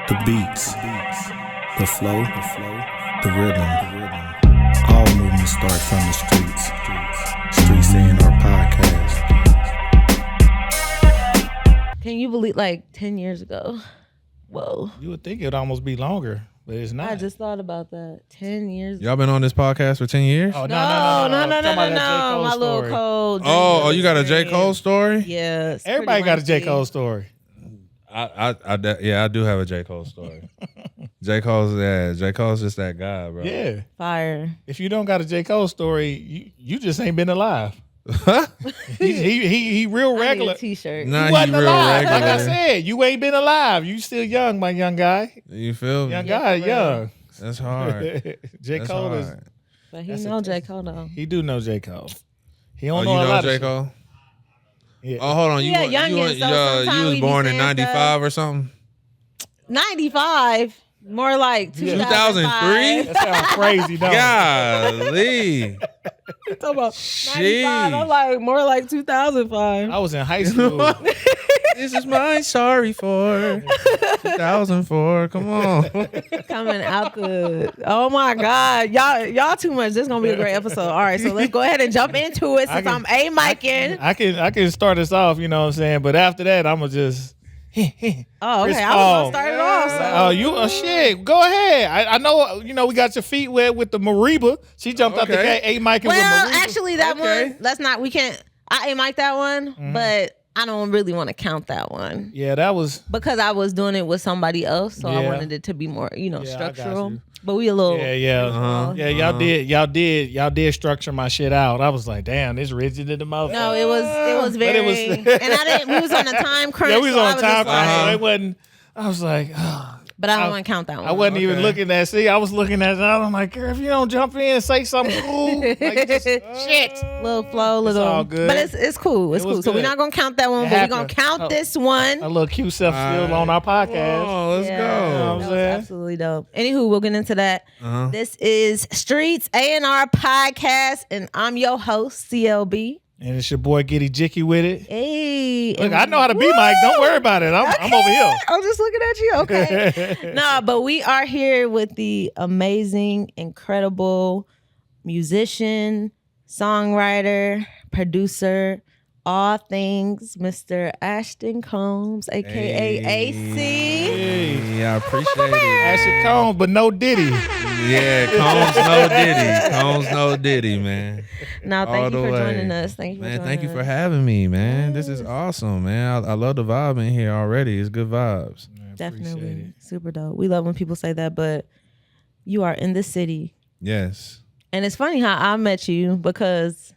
The beats, the flow, the rhythm. All movements start from the streets. Streets A&R Podcast. Can you believe, like 10 years ago? Whoa. You would think it'd almost be longer, but it's not. I just thought about that. 10 years. Y'all been on this podcast for 10 years? Oh, No. My My little Cole. Oh, you got a J. Cole story? Yes. Everybody got a J. Cole story. I do have a J. Cole story. J. Cole's just that guy, bro. Yeah. Fire. If you don't got a J. Cole story, you just ain't been alive. he real regular. I need a t-shirt. Nah, You wasn't he real alive. regular. Like I said, you ain't been alive. You still young, my young guy. You feel me? Young guy, young. That's hard. J. That's Cole is. hard. But he That's know a- J. Cole though. He do know J. Cole. He Oh, don't you know a know lot J. of Cole? shit. Yeah. Oh, hold on. Yeah, youngin', so sometimes you was we be born in saying 95 stuff. or something? 95. More like 2005. 2003? That sounds crazy, don't it? Golly. You talking about 95? Sheesh. I'm like more like 2005. I was in high school. This is my sorry for 2004. Come on. Coming out the. Oh my God, y'all too much. This is gonna be a great episode. All right, so let's go ahead and jump into it since I'm A-micing. I can start us off, you know what I'm saying? But after that, I'm going to just. Oh, okay. Chris I was Paul. gonna start it off. So. Oh, you shit. Go ahead. I know. You know we got your feet wet with the Mariba. She jumped out the Okay. gate. Mike with Well, Mariba. actually, that Okay. one. Let's not. We can't. I A-mic that one, but I don't really want to count that one Yeah, that was. because I was doing it with somebody else, so I Yeah. wanted it to be more, Yeah, I got structural. you. But we a little. Yeah. Uh-huh. Yeah, y'all did structure my shit out. I was like, damn, this rigid in the mouth. No, it was But very. it was- and I didn't. We was on a time crunch. Yeah, we was so I on time. just like- So it wasn't. I was like, but I don't want to count that one. I wasn't even Okay. looking at. See, I was looking at it. I'm like, girl, if you don't jump in and say something cool, like, just, shit. Little flow, little. all good. But it's cool. It's It was cool. So we're good. not gonna count that one, It but we're gonna happened. count Oh. this one. A little cute self skill on our podcast. Oh, let's Yeah, go. know what that I'm was saying? absolutely dope. Anywho, we'll get into that. Uh-huh. This is Streets A&R Podcast, and I'm your host, CLB. And it's your boy Giddy Jicky with it. Hey, Look, I know how to be Mike. Don't worry about it. I'm over here. I'm just looking at you. Okay. Nah, but we are here with the amazing, incredible musician, songwriter, producer, all things, Mr. Ashton Combs, aka AC. Hey. Yeah, I appreciate it. Ashton Combs, but no Diddy. Yeah, Combs no Diddy. Combs no Diddy, man. Now, All thank you the for way. joining us. Thank you for Man, joining thank you us. for having me, man. This is awesome, man. I love the vibe in here already. It's good vibes. Definitely super dope. We love when people say that, but you are in the city. Yes. And it's funny how I met you because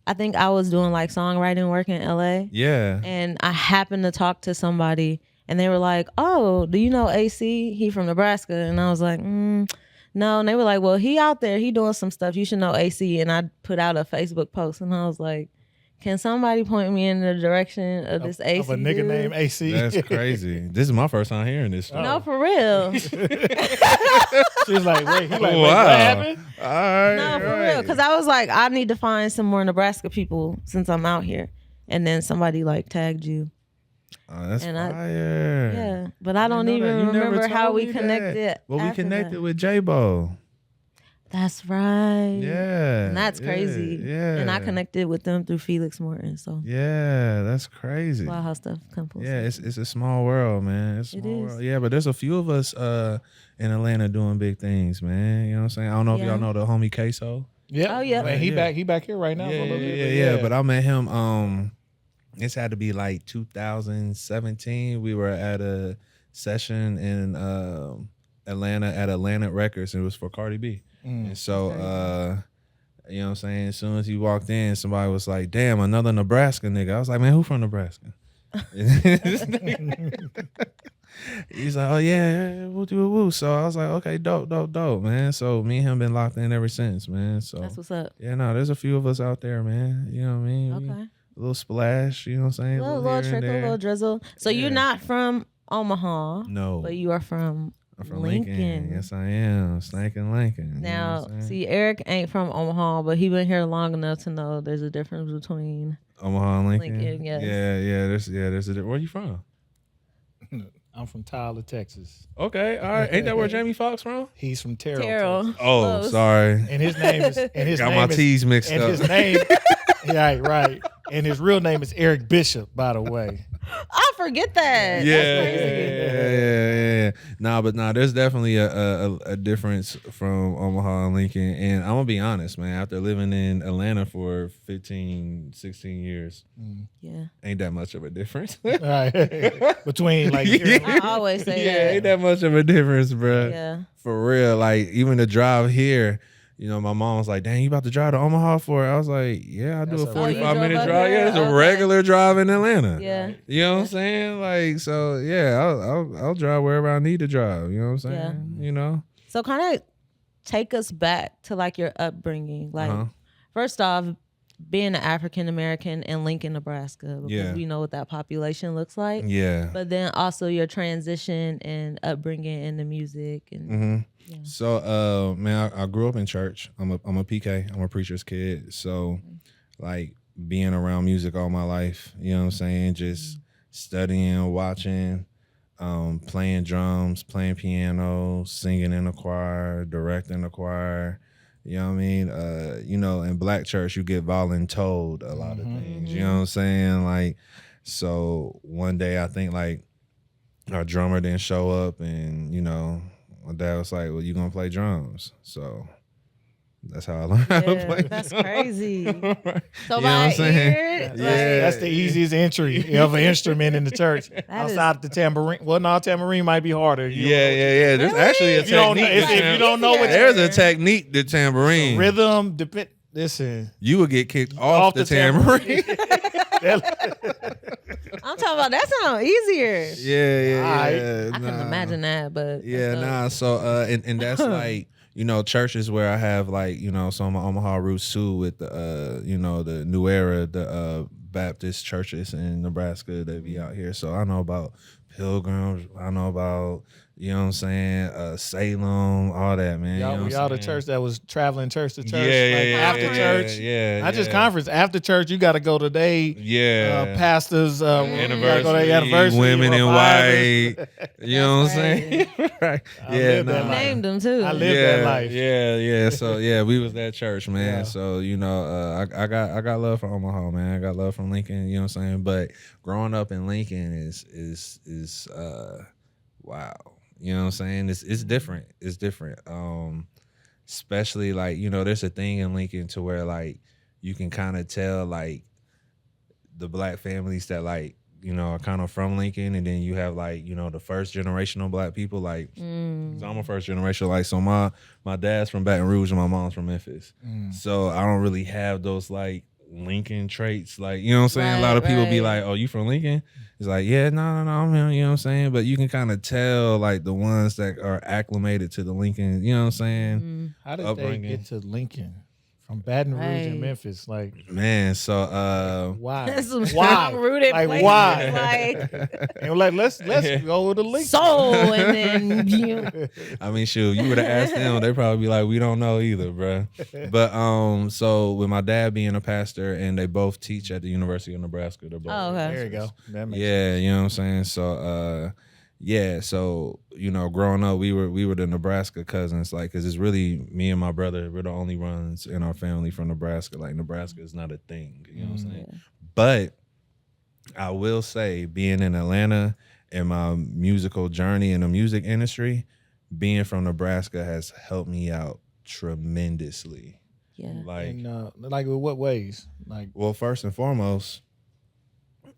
I think I was doing like songwriting work in LA. Yeah. And I happened to talk to somebody and they were like, oh, do you know AC? He from Nebraska. And I was like, no. And they were like, well, he out there. He doing some stuff. You should know AC. And I put out a Facebook post and I was like, can somebody point me in the direction of this AC Of a nigga dude? named AC. That's crazy. This is my first time hearing this story. No, for real. She's like, wait, he like, wait, Wow. what happened? All right. No, for right. real. Because I was like, I need to find some more Nebraska people since I'm out here. And then somebody like tagged you. Oh, that's And I- fire. Yeah. But I don't didn't know even that. You never remember how told we me that. connected. Well, we after connected that. with J-Bo. That's right. Yeah. And that's crazy. Yeah. And I connected with them through Felix Morton. So Yeah, that's crazy. wow, how stuff comes. Yeah, it's a small world, man. It's a It small is. world. Yeah, but there's a few of us in Atlanta doing big things, man. You know what I'm saying? I don't know if Yeah. y'all know the homie Queso. Yeah. Oh, yeah. Man, he Yeah. back here right now for a little bit. Yeah. But I met him. It's had to be like 2017. We were at a session in Atlanta at Atlantic Records. And it was for Cardi B. And so, you know what I'm saying? As soon as he walked in, somebody was like, damn, another Nebraska nigga. I was like, man, who from Nebraska? He's like, oh yeah, woo, woo, woo. So I was like, okay, dope, man. So me and him been locked in ever since, man. So That's what's up. yeah, no, there's a few of us out there, man. You know what I mean? Okay. A little splash, you know what I'm saying? Little here and trickle, there. little drizzle. So you're Yeah. not from Omaha, No, but you are from I'm from Lincoln. Lincoln. Yes, I am. Snake Lincoln. Now, see, Eric ain't from Omaha, but he been here long enough to know there's a difference between. Omaha and Lincoln. Lincoln, yes. Yeah. There's a. Where you from? I'm from Tyler, Texas. Okay, all right. Ain't that where Jamie Foxx from? He's from Terrell. Terrell. Texas. Oh, Close. sorry. And his name is Got my T's mixed and up. his name right. And his real name is Eric Bishop, by the way. I forget that. Yeah, That's crazy. yeah. Nah, there's definitely a difference from Omaha and Lincoln. And I'm gonna be honest, man, after living in Atlanta for 15, 16 years, Yeah. ain't that much of a difference. Right. Between like I always say Yeah, that. ain't that much of a difference, bro. Yeah. For real. Like, even the drive here, you know, my mom was like, dang, you about to drive to Omaha for it? I was like, yeah, I do That's a a- 45-minute drove up drive. here? Yeah, it's a Okay. regular drive in Atlanta. Yeah. You know what I'm saying? Like, so yeah, I'll drive wherever I need to drive. You know what I'm saying? Yeah. You know? So kind of take us back to like your upbringing. Like Uh-huh. first off, being an African American in Lincoln, Nebraska, because Yeah. we know what that population looks like. Yeah. But then also your transition and upbringing in the music and Mm-hmm. yeah. So, man, I grew up in church. I'm a PK. I'm a preacher's kid. So, like, being around music all my life, you know what I'm saying? Just studying, watching, playing drums, playing piano, singing in the choir, directing the choir. You know what I mean? You know, in black church, you get voluntold a lot of things. You know what I'm saying? Like, so one day I think, like, our drummer didn't show up, and, you know, my dad was like, well, you gonna play drums? So that's how I learned how to Yeah, play that's drums. crazy. So You know what by I'm saying? ear, like, Yeah. That's the easiest entry of an instrument in the church. is- Outside the tambourine. Well, no, tambourine might be harder. Yeah. There's actually a If you don't know- technique. if you don't know what There's a technique to tambourine. Rhythm, listen. You would get kicked off the tambourine. I'm talking about that sounds easier. yeah. I couldn't imagine that, but Yeah, that's nah. So, and that's like, you know, churches where I have, like, you know, some of my Omaha roots too, with the, you know, the New Era, the Baptist churches in Nebraska that be out here. So I know about Pilgrims. I know about, you know what I'm saying, Salem, all that, man. Y'all, you know what y'all I'm the saying? church that was traveling church to church. Yeah, after church. Yeah. Not just conference. After church, you got to go to pastors. You gotta go to their anniversary. Women in revivers. white. You know what I'm saying? Right. I Yeah, lived that You life. named them too. I lived that life. Yeah. So yeah, we was that church, man. Yeah. So, you know, I got love for Omaha, man. I got love from Lincoln. You know what I'm saying? But growing up in Lincoln is wow. You know what I'm saying? It's different. It's different. Especially, like, you know, there's a thing in Lincoln to where, like, you can kind of tell, like, the black families that, like, you know, are kind of from Lincoln, and then you have, like, you know, the first generational black people, like, so I'm a first generation, like, so my dad's from Baton Rouge and my mom's from Memphis. So I don't really have those, like, Lincoln traits, like, you know what I'm saying? A lot of people be Right. like, oh, you from Lincoln? It's like, yeah, no, I'm here, you know what I'm saying? But you can kind of tell, like, the ones that are acclimated to the Lincoln, you know what I'm saying? How did Upbringing. they get to Lincoln from Baton Rouge Right. and Memphis? Like, Man, so why? That's some Why? strong-rooted Like, places, why? like And we're like, let's go to Lincoln. soul, and then you. I mean, shoot, you would have asked them, they probably be like, we don't know either, bro. But so with my dad being a pastor, and they both teach at the University of Nebraska, they're both Oh, okay. There you go. That makes yeah, you know what I'm saying? So yeah, so, you know, growing up, we were the Nebraska cousins, like, because it's really me and my brother, we're the only ones in our family from Nebraska. Like, Nebraska is not a thing, you know what I'm saying? But I will say, being in Atlanta and my musical journey in the music industry, being from Nebraska has helped me out tremendously. Yeah. Like, And like, in what ways? Like, well, first and foremost,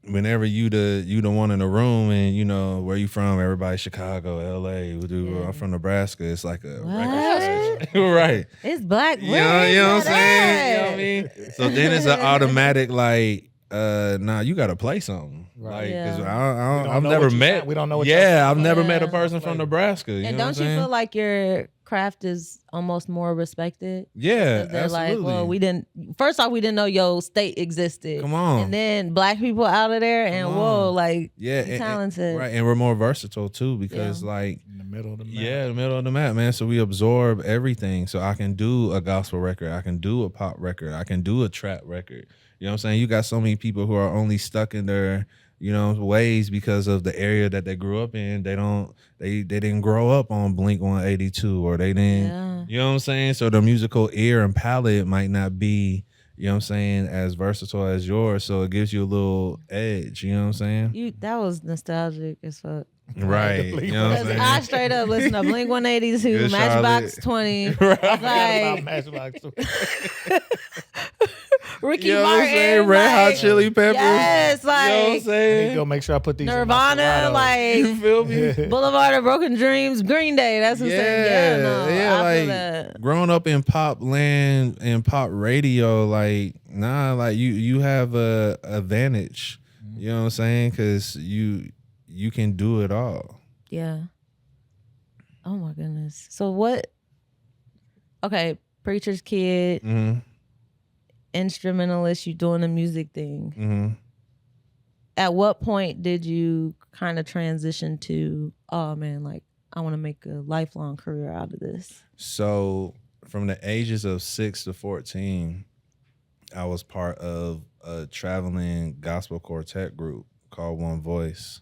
whenever you the one in the room, and, you know, where you from, everybody Chicago, LA, I'm from Nebraska, it's like a record scratch. Right. It's black. You know what I'm saying? You know what I mean? So then it's an automatic, like, nah, you gotta play something. Right. Like, 'cause Yeah. I've know never what you met. sound- we don't know what Yeah, y'all I've never met a Yeah. person from Nebraska. You And know what I'm don't you saying? feel like your craft is almost more respected? Yeah, Because they're absolutely. like, well, we didn't. First off, we didn't know your state existed. Come on. And then black people out of there, and Come whoa, on. like, Yeah, you talented. right, and we're more versatile too, because like, in the middle of the map. yeah, the middle of the map, man. So we absorb everything. So I can do a gospel record, I can do a pop record, I can do a trap record. You know what I'm saying? You got so many people who are only stuck in their, ways because of the area that they grew up in. They didn't grow up on Blink 182 or they didn't, Yeah. you know what I'm saying? So the musical ear and palette might not be, you know what I'm saying, as versatile as yours. So it gives you a little edge, you know what I'm saying? That was nostalgic as fuck. Right. You know what I'm saying? I straight up listen to Blink 182, Good Matchbox Charlotte. 20, About like Matchbox too. Ricky You know what I'm Martin, saying? Red Hot like, Chili Peppers. yes, You know what I'm like I need to saying? go make sure I put these Nirvana, in my You like feel me? Boulevard of Broken Dreams, Green Day. That's what's saying. Yeah, no, I feel that. growing up in pop land and pop radio, like like you have a advantage. You know what I'm saying? Because you can do it all. Yeah. Oh my goodness. So what? Okay, preacher's kid, Mm-hmm. instrumentalist. You doing the music thing. Mm-hmm. At what point did you kind of transition to, oh man, like I want to make a lifelong career out of this? So from the ages of 6 to 14, I was part of a traveling gospel quartet group called One Voice.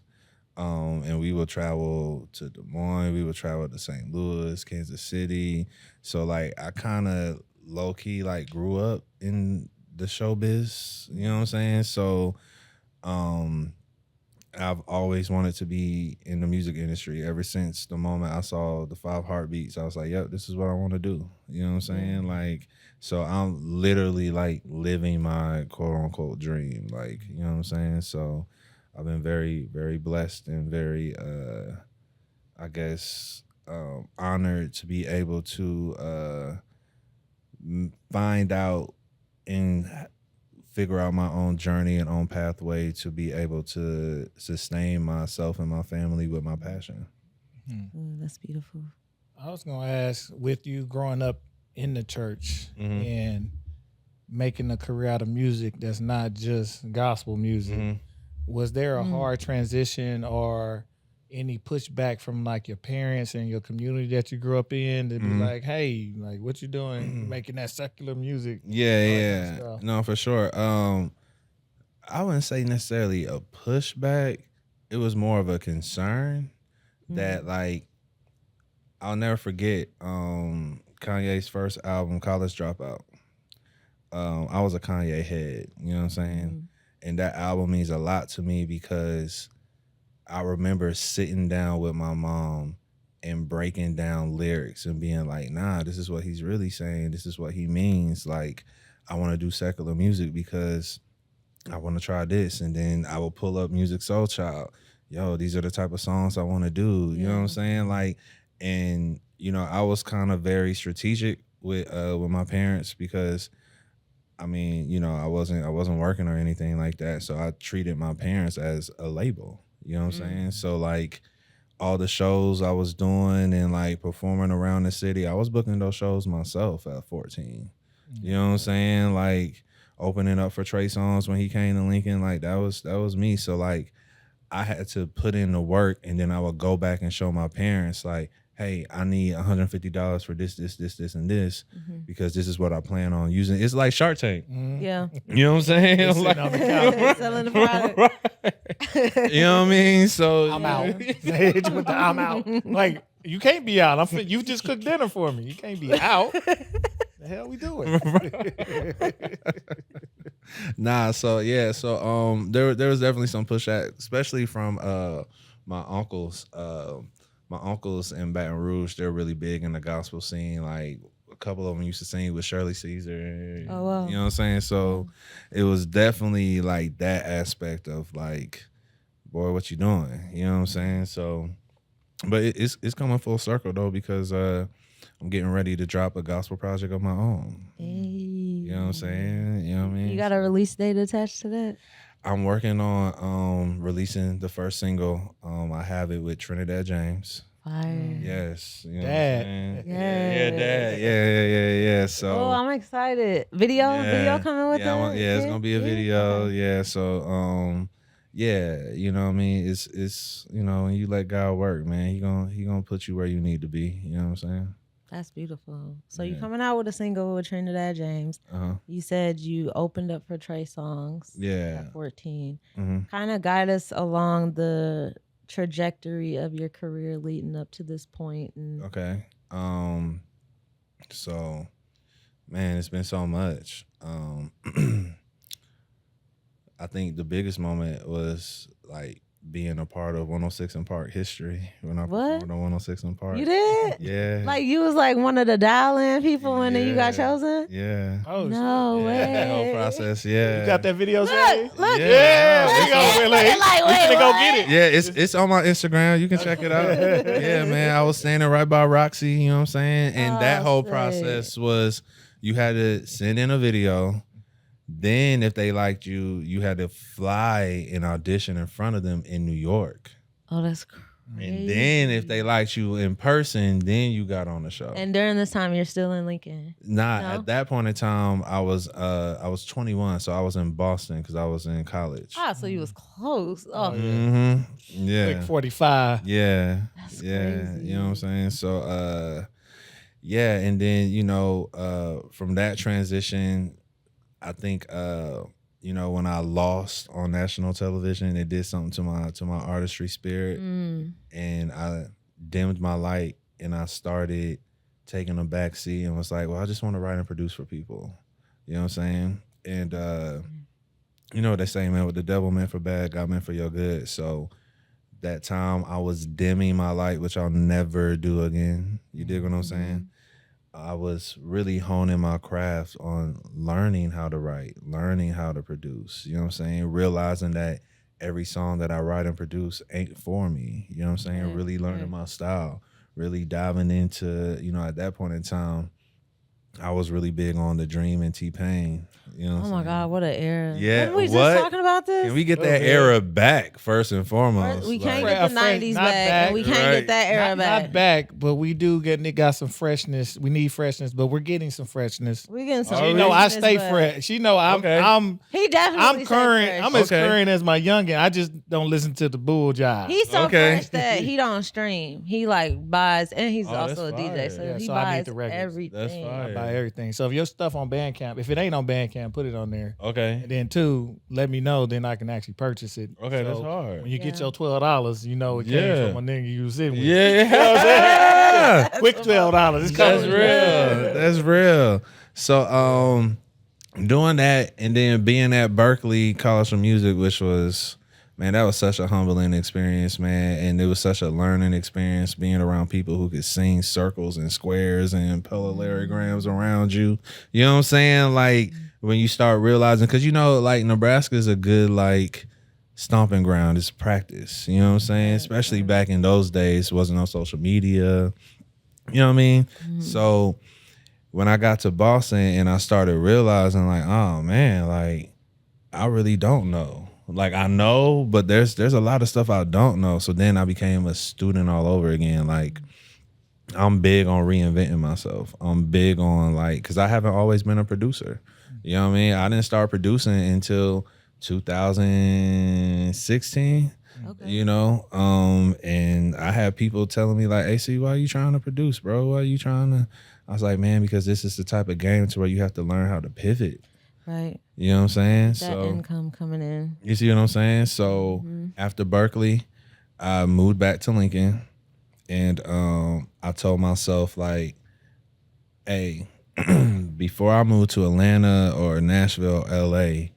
And we would travel to Des Moines, we would travel to St. Louis, Kansas City. So like I kind of low key like grew up in the showbiz, you know what I'm saying? So I've always wanted to be in the music industry ever since the moment I saw the 5 Heartbeats. I was like, yep, this is what I want to do. You know what I'm saying? Like, so I'm literally like living my quote unquote dream. Like, you know what I'm saying? So I've been very, very blessed and very, I guess, honored to be able to find out and figure out my own journey and own pathway to be able to sustain myself and my family with my passion. Ooh, that's beautiful. I was gonna ask, with you growing up in the church and making a career out of music that's not just gospel music, was there a hard transition or any pushback from like your parents and your community that you grew up in to be like, hey, like what you doing making that secular music? Yeah. stuff. No, for sure. I wouldn't say necessarily a pushback. It was more of a concern that like I'll never forget Kanye's first album, College Dropout. I was a Kanye head, you know what I'm saying? And that album means a lot to me because I remember sitting down with my mom and breaking down lyrics and being like, nah, this is what he's really saying. This is what he means. Like, I want to do secular music because I want to try this. And then I will pull up Music Soul Child. Yo, these are the type of songs I want to do. You know what I'm saying? Like, and, you know, I was kind of very strategic with my parents because I mean, you know, I wasn't working or anything like that. So I treated my parents as a label. You know what I'm saying? So like all the shows I was doing and like performing around the city, I was booking those shows myself at 14. You know what I'm saying? Like opening up for Trey Songz when he came to Lincoln, like that was me. So like I had to put in the work and then I would go back and show my parents like, hey, I need $150 for this, and this because this is what I plan on using. It's like Shark Tank. Yeah. You know what I'm saying? Like, On the couch. Selling the product. you know what I mean? So I'm out. They hit you with the I'm out. Like, you can't be out. You just cooked dinner for me. You can't be out. The hell we doing? Nah, so yeah, so there was definitely some pushback, especially from my uncles. My uncles in Baton Rouge, they're really big in the gospel scene. Like a couple of them used to sing with Shirley Caesar. Oh, wow. You know what I'm saying? So it was definitely like that aspect of like, boy, what you doing? You know what I'm saying? So, but it's coming full circle though because I'm getting ready to drop a gospel project of my own. Hey. You know what I'm saying? You know what I mean? You got a release date attached to that? I'm working on releasing the first single. I have it with Trinidad James. Fire. Yes. You know Dad. What I'm saying? Yes. Yeah, Dad. Yeah. So Oh, I'm excited. Video coming with that? it's gonna be a video. Yeah. So yeah, you know what I mean? It's you know, when you let God work, man, he gonna put you where you need to be. You know what I'm saying? That's beautiful. So Yeah. you coming out with a single with Trinidad James. Uh-huh. You said you opened up for Trey Songz Yeah. at 14. Mm-hmm. Kind of guide us along the trajectory of your career leading up to this point. And Okay. So, man, it's been so much. I think the biggest moment was like being a part of 106 in Park history when I performed on 106 in Park. You did? Yeah. Like you was like one of the dial-in people when you got chosen? Yeah. Oh, No shit. way. That whole process, yeah. You got that video saved? Look, Yeah, look, we gonna look, we finna go get it. Yeah, it's on my Instagram. You can check it out. Yeah, man. I was standing right by Roxy, you know what I'm saying? And that whole sick. process was you had to send in a video. Then if they liked you, you had to fly and audition in front of them in New York. Oh, that's crazy. And then if they liked you in person, then you got on the show. And during this time, you're still in Lincoln? No? At that point in time, I was 21, so I was in Boston because I was in college. Ah, so you was close. Oh, Mm-hmm. Yeah. Like 45. Yeah. That's yeah. crazy. You know what I'm saying? So yeah, and then, you know, from that transition, I think you know, when I lost on national television, it did something to my artistry spirit. And I dimmed my light and I started taking a back seat and was like, well, I just want to write and produce for people. You know what I'm saying? And you know what they say, man, what the devil meant for bad, God meant for your good. So that time I was dimming my light, which I'll never do again. You dig what I'm saying? I was really honing my craft on learning how to write, learning how to produce, you know what I'm saying? Realizing that every song that I write and produce ain't for me, you know what I'm saying? Right, Really learning my style, really diving into, you know, at that point in time, I was really big on The Dream and T-Pain. You know what I'm oh my saying? God, what an era. Yeah, Weren't we just what? talking about this? Can we get that era back first and foremost? We can't Like- get the 90s Not back, back, and we can't right. get that era back. Not back, but we do got some freshness. We need freshness, but we're getting some freshness. We getting some. She know I freshness, stay but fresh. She know Okay. He definitely. I'm stay current. fresh. I'm as Okay. current as my youngin. I just don't listen to the bull jive. He's so Okay. fresh that he don't stream. He like buys, and he's Oh, also a that's DJ, fire. so Yeah, he so I need buys the records. everything. That's fire. I buy everything. So if your stuff on Bandcamp, if it ain't on Bandcamp, put it on there. Okay. And then two, let me know. Then I can actually purchase it. Okay, So that's hard. When you get Yeah. your $12, you know it Yeah. came from a nigga you was in with. Yeah. Quick $12. It's That's coming. real. That's real. So doing that and then being at Berkeley College of Music, which was, man, that was such a humbling experience, man. And it was such a learning experience being around people who could sing circles and squares and parallelograms around you. You know what I'm saying? Like when you start realizing, because you know, like Nebraska is a good like stomping ground. It's practice. You know what I'm saying? Especially back in those days, wasn't no social media. You know what I mean? So when I got to Boston and I started realizing like, oh man, like I really don't know. Like I know, but there's a lot of stuff I don't know. So then I became a student all over again. Like I'm big on reinventing myself. I'm big on like, cause I haven't always been a producer. You know what I mean? I didn't start producing until 2016. Okay. You know, and I had people telling me like, AC, why are you trying to produce, bro? Why are you trying to? I was like, man, because this is the type of game to where you have to learn how to pivot. Right. You know what I'm saying? That So income coming in. you see what I'm saying? So after Berkeley, I moved back to Lincoln, and I told myself like, hey, before I move to Atlanta or Nashville, LA,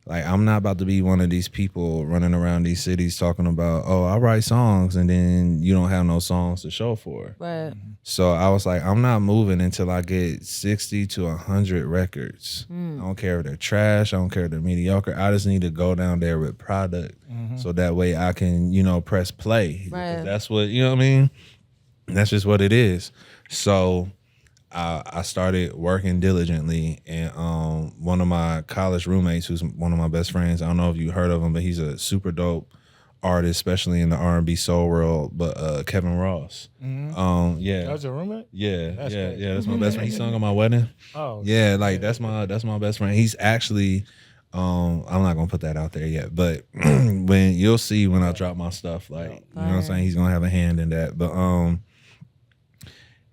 like I'm not about to be one of these people running around these cities talking about, oh, I write songs and then you don't have no songs to show for it. Right. So I was like, I'm not moving until I get 60 to 100 records. I don't care if they're trash. I don't care if they're mediocre. I just need to go down there with product so that way I can, you know, press play. Right. That's what, you know what I mean? That's just what it is. So I started working diligently, and one of my college roommates, who's one of my best friends, I don't know if you heard of him, but he's a super dope artist, especially in the R&B soul world, but Kevin Ross. Yeah. That was your roommate? Yeah, That's yeah, crazy. yeah. That's my best friend. He sung on my wedding. Oh. Yeah, like that's my best friend. He's actually, I'm not gonna put that out there yet, but when you'll see when I drop my stuff, like you know what I'm saying, he's gonna have a hand in that. But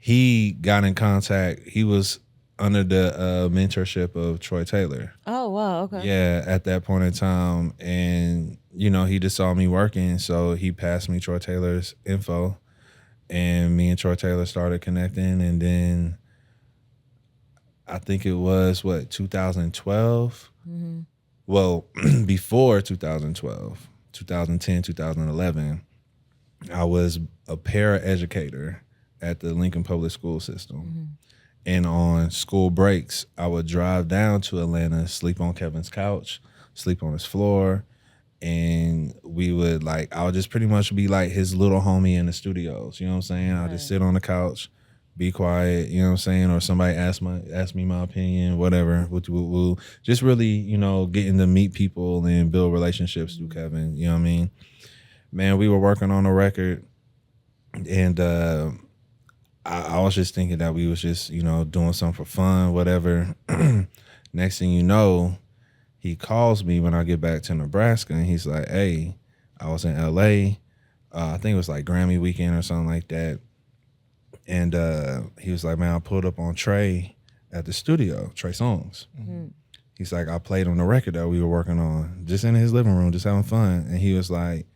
he got in contact. He was under the mentorship of Troy Taylor. Oh, wow. Okay. Yeah, at that point in time. And, you know, he just saw me working. So he passed me Troy Taylor's info. And me and Troy Taylor started connecting. And then I think it was, 2012? Mm-hmm. Well, before 2012, 2010, 2011, I was a paraeducator at the Lincoln Public School System. Mm-hmm. And on school breaks, I would drive down to Atlanta, sleep on Kevin's couch, sleep on his floor, and we would I would just pretty much be like his little homie in the studios. You know what I'm saying? I'll just sit on the couch, be quiet. You know what I'm saying? Or somebody ask me my opinion, whatever. We'll just really, you know, getting to meet people and build relationships through Kevin. You know what I mean? Man, we were working on a record, and I was just thinking that we was just, you know, doing something for fun, whatever. Next thing you know, he calls me when I get back to Nebraska, and he's like, hey, I was in L.A. I think it was like Grammy weekend or something like that. And he was like, man, I pulled up on Trey at the studio, Trey Songz. Mm-hmm. He's like, I played on the record that we were working on, just in his living room, just having fun. And he was like,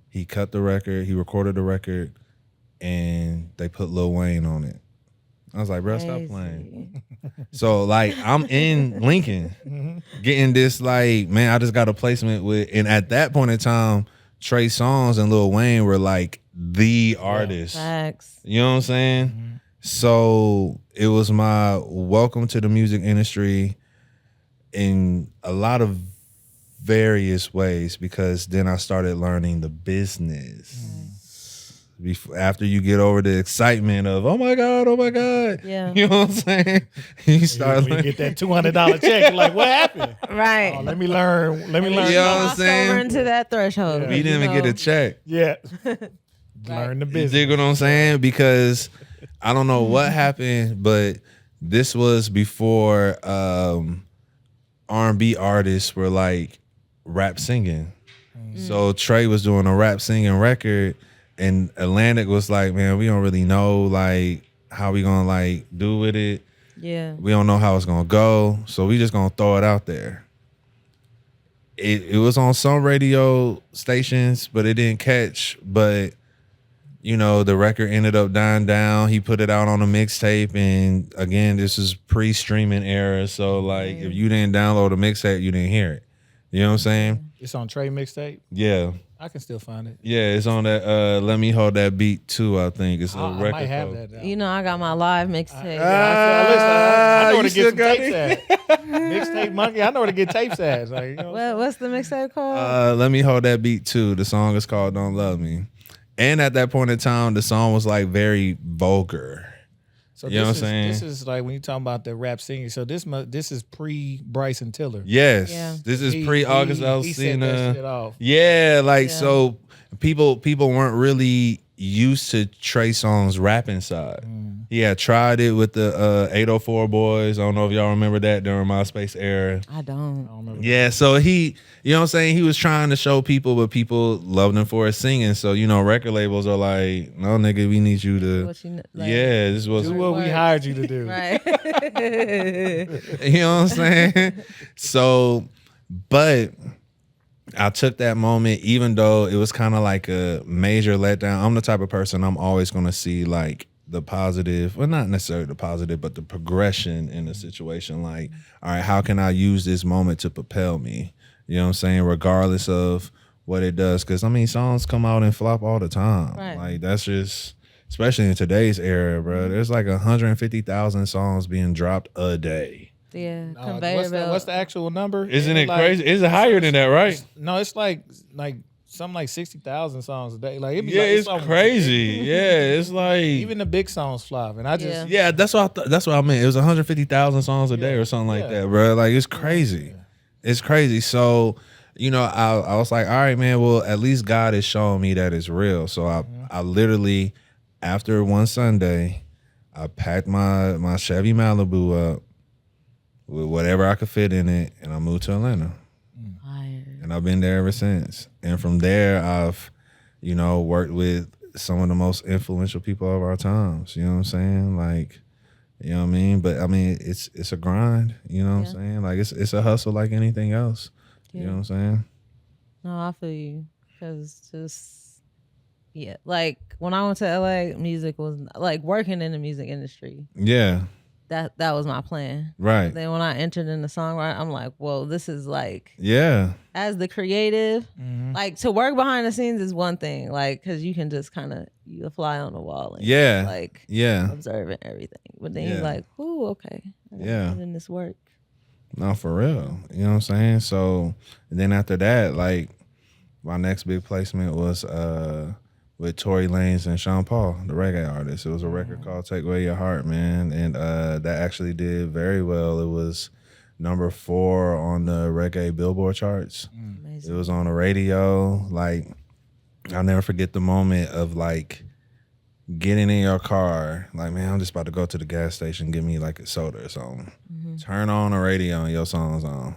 he cut the record, he recorded the record, and they put Lil Wayne on it. I was like, bro, stop playing. So, I'm in Lincoln getting this, man, I just got a placement with, and at that point in time, Trey Songz and Lil Wayne were the artists. Facts. You know what I'm saying? Mm-hmm. So it was my welcome to the music industry in a lot of various ways, because then I started learning the business. After you get over the excitement of oh my god, yeah, you know what I'm saying, you start when you get that $200 check, you're like, what happened? Right. Oh, let me learn. You know what I'm saying? Over into that threshold. Yeah. We didn't even get a check. Yeah. Learn the business. You dig what I'm saying? Because I don't know what happened, but this was before R&B artists were rap singing. So Trey was doing a rap singing record. And Atlantic was like, man, we don't really know how we gonna do with it. Yeah. We don't know how it's gonna go. So we just gonna throw it out there. It was on some radio stations, but it didn't catch. But, you know, the record ended up dying down. He put it out on a mixtape. And again, this is pre-streaming era. So if you didn't download a mixtape, you didn't hear it. You know what I'm saying? It's on Trey mixtape? Yeah. I can still find it. Yeah, it's on that Let Me Hold That Beat too, I think. It's a record. I might have that now. You know, I got my live mixtape. I know where to get some tapes at. Mixtape Monkey, I know where to get tapes at. What's the mixtape called? Let Me Hold That Beat too. The song is called Don't Love Me. And at that point in time, the song was very vulgar. So you know what I'm saying? This is when you talking about the rap singing. So this is pre Bryson Tiller. Yes. Yeah. This is pre August Alsina. He set that shit off. Yeah, so people weren't really used to Trey Songz rapping side. He had tried it with the 804 Boys. I don't know if y'all remember that during MySpace era. I don't. Remember Yeah, so he, you know what I'm saying? He was trying to show people, but people loved him for his singing. So, you know, record labels are like, no, nigga, we need you to, this was do what we hired you to do. Right. You know what I'm saying? So, but I took that moment, even though it was kind of like a major letdown. I'm the type of person, I'm always going to see the positive, well, not necessarily the positive, but the progression in the situation. All right, how can I use this moment to propel me? You know what I'm saying? Regardless of what it does. Because, songs come out and flop all the time. Right. That's just, especially in today's era, bro. There's 150,000 songs being dropped a day. Yeah, conveyor belt. What's the actual number? Isn't it crazy? Is it higher than that, right? No, it's something like 60,000 songs a day. It's crazy. Yeah, it's even the big songs flop. And I just that's what I meant. It was 150,000 songs a day or something like that, bro. It's crazy. Yeah. It's crazy. So, you know, I was like, all right, man. Well, at least God is showing me that it's real. So I literally, after one Sunday, I packed my Chevy Malibu up with whatever I could fit in it, and I moved to Atlanta. And I've been there ever since. And from there, I've, you know, worked with some of the most influential people of our times. You know what I'm saying? Like, you know what I mean? But I mean, it's a grind. You know what I'm saying? Like it's a hustle like anything else. You know what I'm saying? No, I feel you. Because just, like when I went to LA, music was like working in the music industry. Yeah. That was my plan. Right. Then when I entered in the songwriting, I'm like, well, this is like, as the creative, like to work behind the scenes is one thing, like, because you can just kind of, you fly on the wall and like observing everything. But then you're like, ooh, okay. I gotta put in this work. No, for real. You know what I'm saying? So, and then after that, like, my next big placement was with Tory Lanez and Sean Paul, the reggae artist. It was a record called Take Away Your Heart, man. And that actually did very well. It was number 4 on the reggae Billboard charts. Amazing. It was on the radio. Like, I'll never forget the moment of like getting in your car. Like, man, I'm just about to go to the gas station, get me like a soda or something. Turn on the radio and your song's on.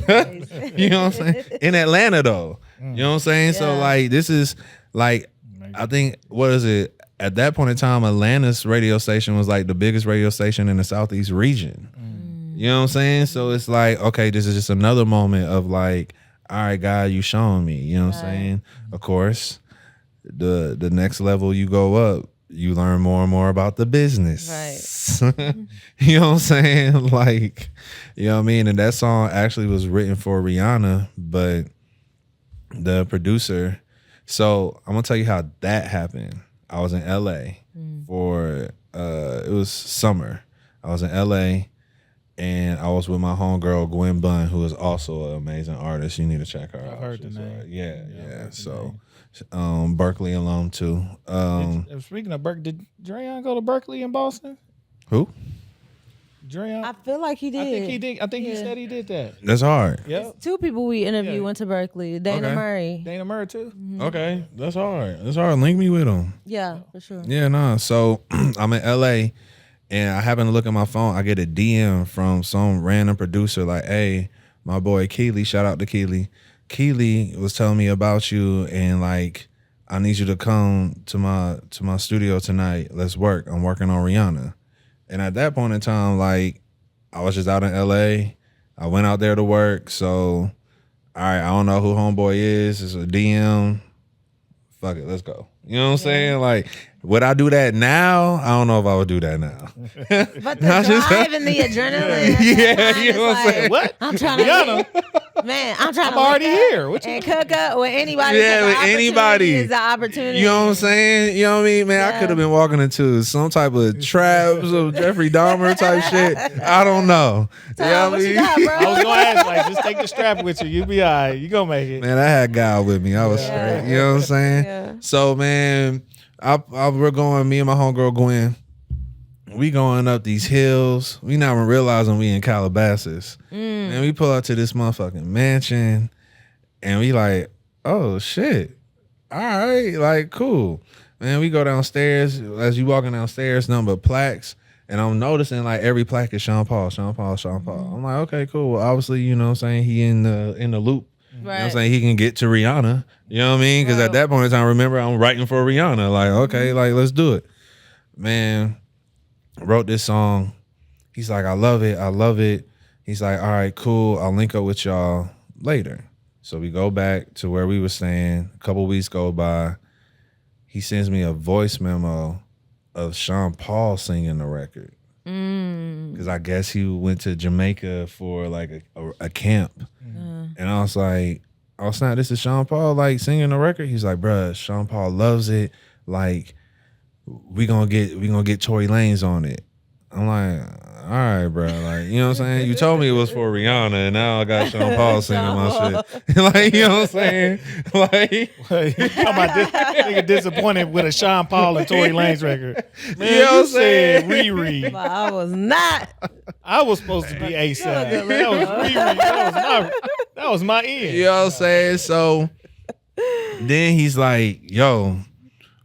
You know what I'm saying? In Atlanta though. You know what I'm saying? So like this is like, I think, what is it? At that point in time, Atlanta's radio station was like the biggest radio station in the Southeast region. You know what I'm saying? So it's like, okay, this is just another moment of like, all right, God, you showing me. You know what I'm saying? Of course, the next level you go up, you learn more and more about the business. Right. You know what I'm saying? Like, you know what I mean? And that song actually was written for Rihanna, but the producer. So I'm gonna tell you how that happened. I was in LA for it was summer. I was in LA and I was with my homegirl Gwen Bunn, who is also an amazing artist. You need to check her out. I've heard the name. Yeah. So Berkeley alum too. Speaking of Berkeley, did Dreon go to Berkeley in Boston? Who? Dreon? I feel like he did. I think he did. I think he said he did that. That's hard. Yeah. 2 people we interviewed went to Berkeley. Dana Murray. Dana Murray too. Okay, that's hard. That's hard. Link me with him. Yeah, for sure. Yeah, nah. So I'm in LA and I happen to look at my phone. I get a DM from some random producer like, hey, my boy Keely, shout out to Keely. Keely was telling me about you and like, I need you to come to my studio tonight. Let's work. I'm working on Rihanna. And at that point in time, like, I was just out in LA. I went out there to work. So, all right, I don't know who homeboy is. It's a DM. Fuck it, let's go. You know what I'm saying? Like, would I do that now? I don't know if I would do that now. But the drive and the adrenaline. You know what I'm saying? What? I'm trying to I'm already here. What you and cook up with anybody. Yeah, with anybody. Is the opportunity. You know what I'm saying? You know what I mean? Man, I could have been walking into some type of traps of Jeffrey Dahmer type shit. I don't know. So, you know what I mean? I was going to ask, like, just take the strap with you. You be all right. You going to make it. Man, I had God with me. I was straight. You know what I'm saying? Yeah. So, man, we're going, me and my homegirl Gwen, we going up these hills. We not even realizing we in Calabasas. And we pull up to this motherfucking mansion and we like, oh shit. All right, like cool. Man, we go downstairs. As you walking downstairs, nothing but plaques. And I'm noticing like every plaque is Sean Paul. I'm like, okay, cool. Well, obviously, you know what I'm saying? He in the loop. Right. You know what I'm saying? He can get to Rihanna. You know what I mean? Because at that point in time, remember, I'm writing for Rihanna. Like, okay, like, let's do it. Man, wrote this song. He's like, I love it. He's like, all right, cool. I'll link up with y'all later. So we go back to where we were staying. A couple weeks go by. He sends me a voice memo of Sean Paul singing the record. Because I guess he went to Jamaica for like a camp. And I was like, oh snap, this is Sean Paul like singing the record? He's like, bruh, Sean Paul loves it. Like, we gonna get Tory Lanez on it. I'm like, all right, bro. Like, you know what I'm saying? You told me it was for Rihanna, and now I got Sean Paul singing my shit. Like, you know what I'm saying? Like, you talking about this nigga disappointed with a Sean Paul and Tory Lanez record. Man, you know what I'm saying? Riri. But I was not. I was supposed to be ASAP. That was Riri. That was my end. You know what I'm saying? So then he's like, yo,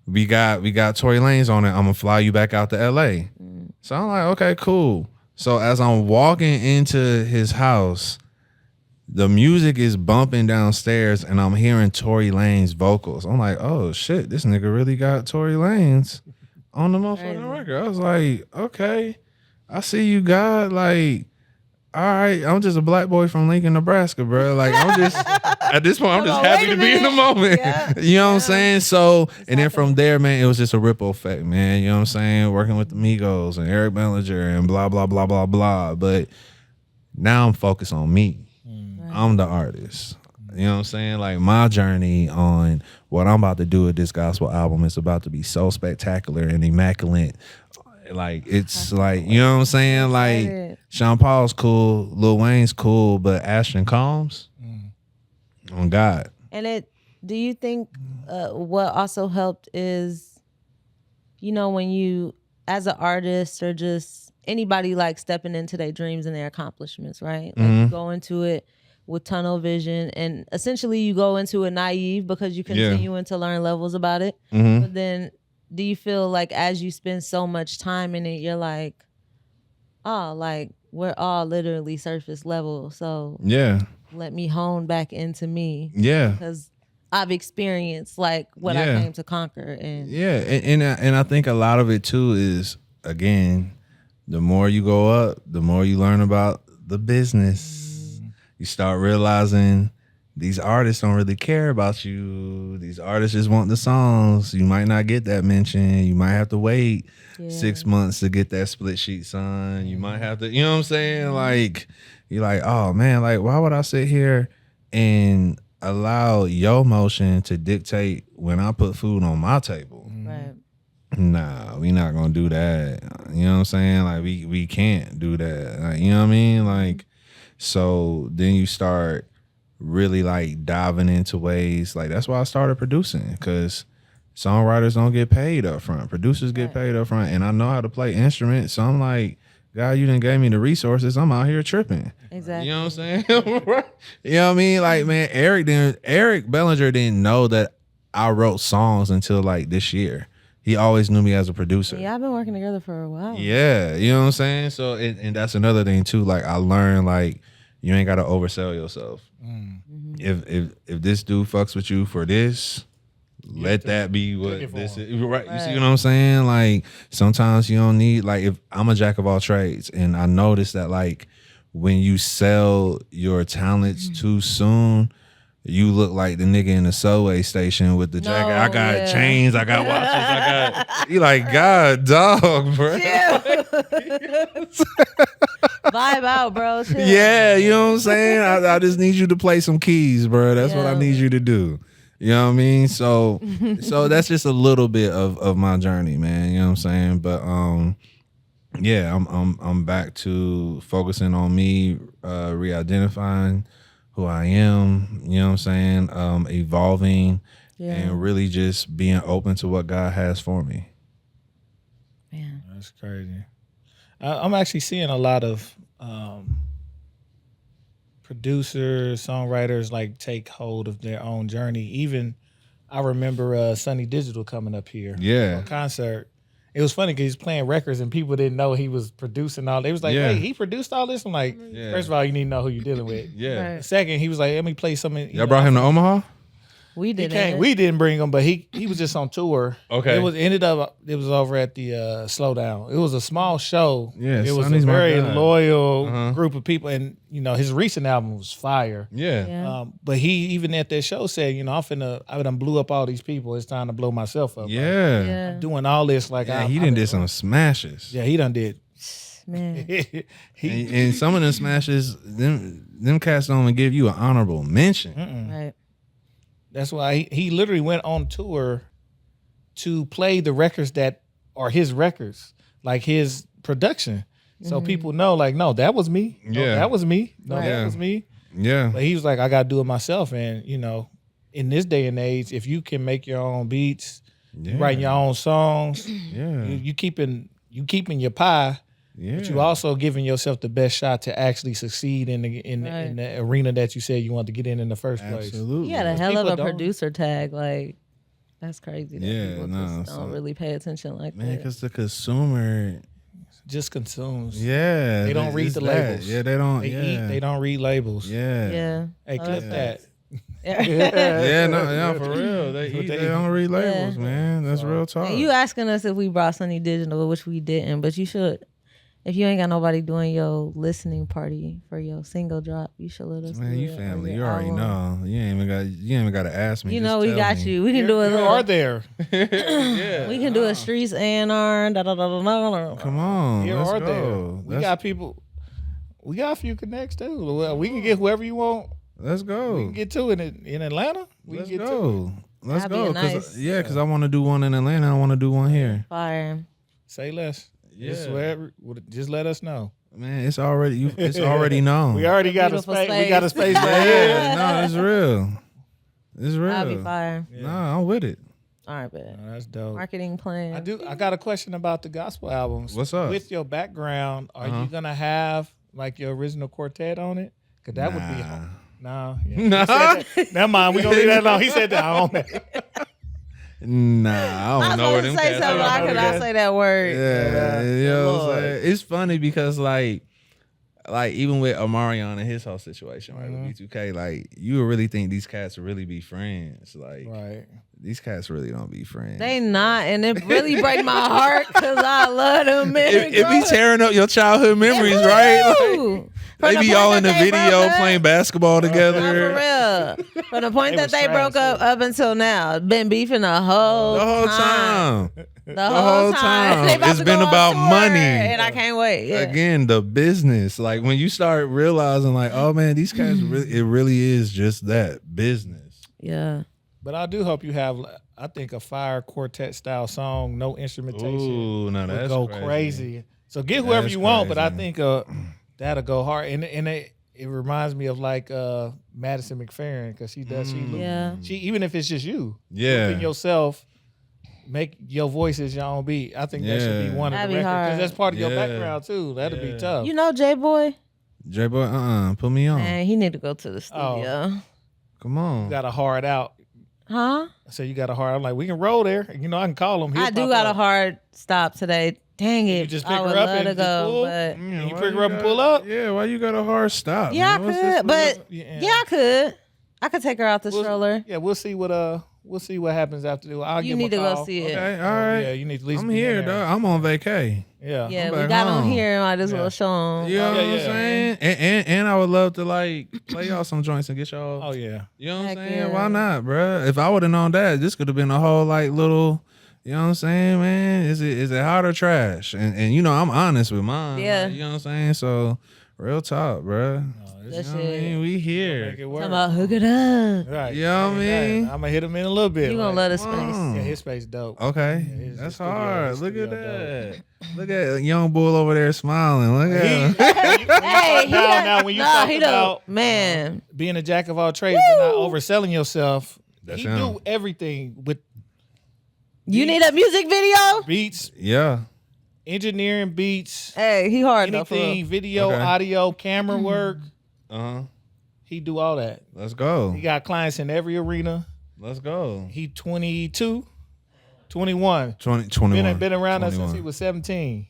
we got Tory Lanez on it. I'm gonna fly you back out to LA. So I'm like, okay, cool. So as I'm walking into his house, the music is bumping downstairs and I'm hearing Tory Lanez vocals. I'm like, oh shit, this nigga really got Tory Lanez on the motherfucking record. I was like, okay, I see you, God. Like, all right, I'm just a black boy from Lincoln, Nebraska, bro. Like, I'm just, at this point, I'm just happy to be in the moment. Yeah. You know what I'm saying? So, and then from there, man, it was just a ripple effect, man. You know what I'm saying? Working with the Migos and Eric Bellinger and blah, blah, blah, blah, blah. But now I'm focused on me. I'm the artist. You know what I'm saying? Like, my journey on what I'm about to do with this gospel album is about to be so spectacular and immaculate. Like, it's like, you know what I'm saying? Like, Sean Paul's cool, Lil Wayne's cool, but Ashton Combs, on God. And do you think what also helped is, you know, when you, as an artist or just anybody like stepping into their dreams and their accomplishments, right? Like you go into it with tunnel vision, and essentially you go into it naive because you continuing to learn levels about it. But then do you feel like as you spend so much time in it, you're like, oh, like we're all literally surface level. So let me hone back into me. Yeah. Because I've experienced like what I came to conquer. And and I think a lot of it too is, again, the more you go up, the more you learn about the business. You start realizing these artists don't really care about you. These artists just want the songs. You might not get that mention. You might have to wait 6 months to get that split sheet signed. You might have to, you know what I'm saying? Like, you're like, oh man, like, why would I sit here and allow your motion to dictate when I put food on my table? Right. Nah, we not gonna do that. You know what I'm saying? Like, we can't do that. Like, you know what I mean? Like, so then you start really like diving into ways, like that's why I started producing, because songwriters don't get paid up front. Producers get paid up front, and I know how to play instruments. So I'm like, God, you done gave me the resources. I'm out here tripping. Exactly. You know what I'm saying? You know what I mean? Like, man, Eric Bellinger didn't know that I wrote songs until like this year. He always knew me as a producer. Yeah, I've been working together for a while. Yeah, you know what I'm saying? So, and that's another thing too. Like, I learned, like, you ain't got to oversell yourself. If this dude fucks with you for this, let that be what this is. Right. You see what I'm saying? Like, sometimes you don't need, like, if I'm a jack of all trades, and I noticed that, like, when you sell your talents too soon, you look like the nigga in the subway station with the jacket. I got chains, I got watches, I got. You like, God, dog, bro. Vibe out, bro. Chill. Yeah, you know what I'm saying? I just need you to play some keys, bro. That's what I need you to do. You know what I mean? So that's just a little bit of my journey, man. You know what I'm saying? But yeah, I'm back to focusing on me, re-identifying who I am, you know what I'm saying? Evolving and really just being open to what God has for me. Man. That's crazy. I'm actually seeing a lot of producers, songwriters like take hold of their own journey. Even I remember Sunny Digital coming up here for a concert. It was funny because he was playing records and people didn't know he was producing all. They was like, "Wait, he produced all this?" I'm like, first of all, you need to know who you're dealing with. Right. Second, he was like, "Let me play something." Y'all brought him to Omaha? We didn't. We didn't bring him, but he was just on tour. Okay. It was over at the Slowdown. It was a small show. Yeah, it was Sonny's a my very guy. loyal group of people, and you know his recent album was fire. Yeah. But he even at that show said, you know, I done blew up all these people. It's time to blow myself up. Yeah. Doing all this like he done did some smashes. Yeah, he done did. Man. and some of them smashes, them cats don't even give you an honorable mention. Right. That's why he literally went on tour to play the records that are his records, like his production. So people know, like, no, that was me. No, that was me. No, that was me. Yeah. But he was like, I got to do it myself. And, you know, in this day and age, if you can make your own beats, writing your own songs, you keeping your pie. Yeah. But you also giving yourself the best shot to actually succeed in the arena that you said you wanted to get in the first place. Absolutely. He had a hell of a producer tag. Like, that's crazy. That people just don't really pay attention like that. Man, because the consumer, just consumes. Yeah, They don't read it's the that. labels. Yeah, they don't. They yeah. eat. They don't read labels. Yeah. Yeah. Hey, Oh, clip that. Yeah, no, for real. They eat. They don't read labels, man. That's real talk. And you asking us if we brought Sunny Digital, which we didn't, but you should. If you ain't got nobody doing your listening party for your single drop, you should let us. Man, do you it, family. or You your already album. know. You ain't even got to ask me. You Just know we tell got me. you. We can do a You little. are there. Yeah. We can do a Streets A&R. Come on. You Let's are go. there. We got people. We got a few connects too. Well, we can get whoever you want. Let's go. We can get to it in Atlanta. We Let's can get go. Let's That'd be go. nice. Because I want to do one in Atlanta. I want to do one here. Fire. to it. Say less. Yeah. Just let us know. Man, it's already known. We already got a Beautiful space. We got a space right Yeah, here. no, it's real. It's real. That'd be fire. Nah, I'm with it. All right, bet. Oh, that's dope. Marketing plan. I got a question about the gospel albums. What's up? With your background, are you gonna have like your original quartet on it? Cause that would be hard. No. Yeah. Nah. Never mind. We gonna leave that alone. He said that on that. Nah, I I don't was know where supposed them to say cats something. are. I could not say that word. Yeah, you know what I'm Lord. saying? It's funny because like even with Omarion and his whole situation, right, with B2K, like you would really think these cats would really be friends. Like Right. these cats really don't be friends. They not, and it really break my heart because I love them. Man. it be tearing up your childhood memories, right? Like, they be all in the video playing basketball together. For real. From the point They that was they trash, broke up until now, been beefing the whole time. The whole time. They It's to been go on about tour, money. and I can't wait. Yeah. Again, the business. Like when you start realizing, like, oh man, these cats it really is just that business. Yeah. But I do hope you have, I think, a fire quartet style song, no instrumentation. Ooh, no, would that's go crazy. So get whoever That's you want, but I crazy. think that'll go hard. And it reminds me of like Madison McFerrin because she does. Yeah. She even if it's just you, Yeah. looping yourself, make your voices your own beat. I think that should be Yeah. one of That'd the be records hard. because that's part of your Yeah. background too. That'd be tough. You know J-Boy? J Boy, put me on. Man, he need to go to the Oh. studio. Come on. You got a hard out. Huh? So you got a hard. I'm like, we can roll there. You know, I can call him. He'll I do pop got a up. hard stop today. Dang it. You just pick I would her up love and to just go, pull? but You why pick her up and got- pull up. Yeah, why you got a hard stop? yeah, I man? What's this could. But Yeah. yeah, I could. I could take her out the stroller. Yeah, we'll see what happens after. I'll You give need him to a go call. see it. Okay, all right. Yeah, you need to at least I'm be here, in there. dog. I'm on vacay. Yeah. Yeah, I'm we back got home. on here. Might as well Yeah. show them. You know what I'm yeah. saying? And I would love to like play y'all some joints and get y'all. Oh yeah. You know what I'm Heck saying? yeah. Why not, bruh? If I would have known that, this could have been a whole like little. You know what I'm saying, man? Is it hot or trash? And you know I'm honest with mine. Yeah. Like, you know what I'm saying? So real talk, bruh. That You know what I shit. mean? We Make here. it work. Talking about hook it up. Right. You know what I mean? I'm gonna hit him in a little bit. You gonna like, love the Come space. on. Yeah, his space dope. Okay, his that's studio- hard. his Look at studio that. Look at young bull over there smiling. Look at him. Hey, now when you talk he about don't. Man, being a jack of all trades but not overselling yourself, That's he him. do everything with you need a music video? beats, Yeah. engineering beats, Hey, he hard enough. anything, video, Okay. audio, camera work. Uh-huh. He do all that. Let's go. He got clients in every arena. Let's go. He 22, 21. 21. Been around us since 21. he was 17.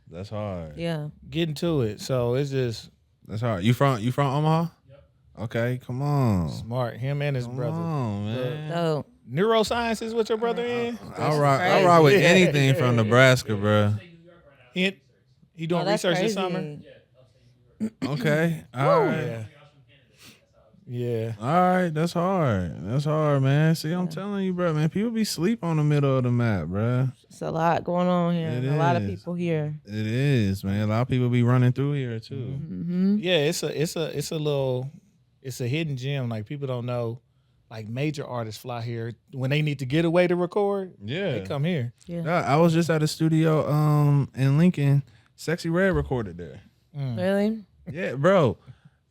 That's hard. Yeah. Getting to it. So it's just That's hard. You from Omaha? Yep. Okay, come on. smart. Him and his Come brother. on, man. So Neuroscience is what your brother in? I rock with crazy. anything from Nebraska, bro. He doing that's research this crazy. summer? Okay. All right. Yeah. Yeah. All right, that's hard. That's hard, man. See, I'm telling you, bro, man. People be sleep on the middle of the map, bro. it's a lot going on here. It and a lot of is. people here. It is, man. A lot of people be running through here too. Mm-hmm. Yeah, it's a hidden gem. Like people don't know. Like major artists fly here when they need to get away to record. Yeah. They come here. Yeah, I was just at a studio in Lincoln. Sexy Red recorded there. Really? Yeah, bro.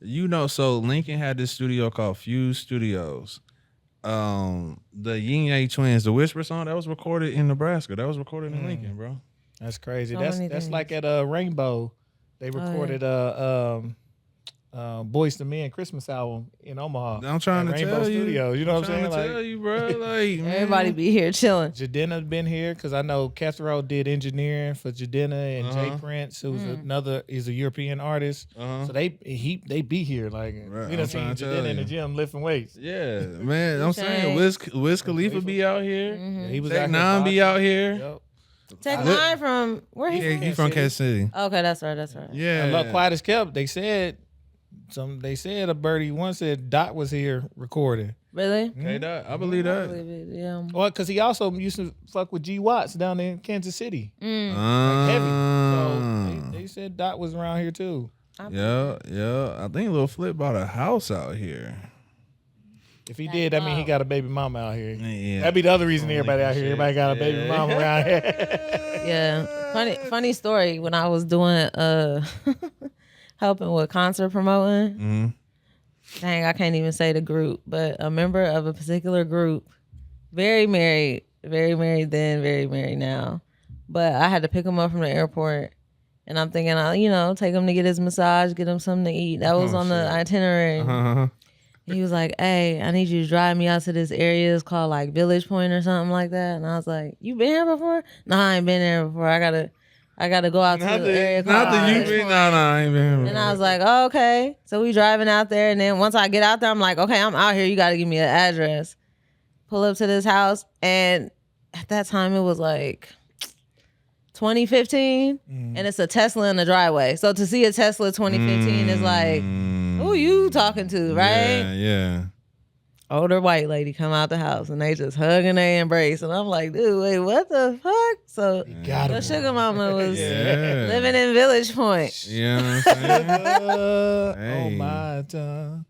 You know, so Lincoln had this studio called Fuse Studios. The Yin Yang Twins, the Whisper song, that was recorded in Nebraska. That was recorded in Lincoln, bro. That's crazy. So that's many that's things. like at Rainbow. They recorded Boyz II Men Christmas album in Omaha. I'm trying at to Rainbow tell you. Studios. You know what I'm saying? Trying to tell you, bro. Like, man. Everybody be here chilling. Jadena's been here because I know Cethro did engineering for Jadena and Jay Prince, who's he's a European artist. So they be here. Like Right, we done I'm seen trying to Jadena tell in the you. gym lifting weights. Yeah, man. I'm saying Shane. Wiz Khalifa be out here. Yeah, he was Tech out Nine be boxing. out here. Yep. Tech Nine from where he Yeah, from? he from Kansas City. Okay, that's right. Yeah. And look, quiet as kept. They said a birdie once said Dot was here recording. Really? Okay, I believe that. Yeah. Well, because he also used to fuck with G Watts down in Kansas City, Mm. heavy. So they said Dot was around here too. Yeah. I think Lil Flip bought a house out here. If he did, that mean he got a baby mama out here. Yeah. That'd be the other reason everybody out here. Shit. Everybody got a baby mama around here. Yeah. Funny story. When I was doing helping with concert promoting, Mm-hmm. dang, I can't even say the group, but a member of a particular group, very married then, very married now. But I had to pick him up from the airport, and I'm thinking, take him to get his massage, get him something to eat. That was on the itinerary. Uh-huh. He was like, "Hey, I need you to drive me out to this area. It's called like Village Point or something like that." And I was like, "You been here before?" "No, I ain't been there before. I gotta go out to the area called Not that you Village been. Point." No, I ain't been. And I was like, oh, okay. So we driving out there, and then once I get out there, I'm like, okay, I'm out here. You got to give me an address. Pull up to this house, and at that time it was like 2015, and it's a Tesla in the driveway. So to see a Tesla 2015 is like, who you talking to, right? Yeah. Older white lady come out the house, and they just hug and they embrace, and I'm like, dude, wait, what the fuck? So Got the him. sugar mama was Yeah. living in Village Point. You know what I'm saying? Oh Hey. my tongue.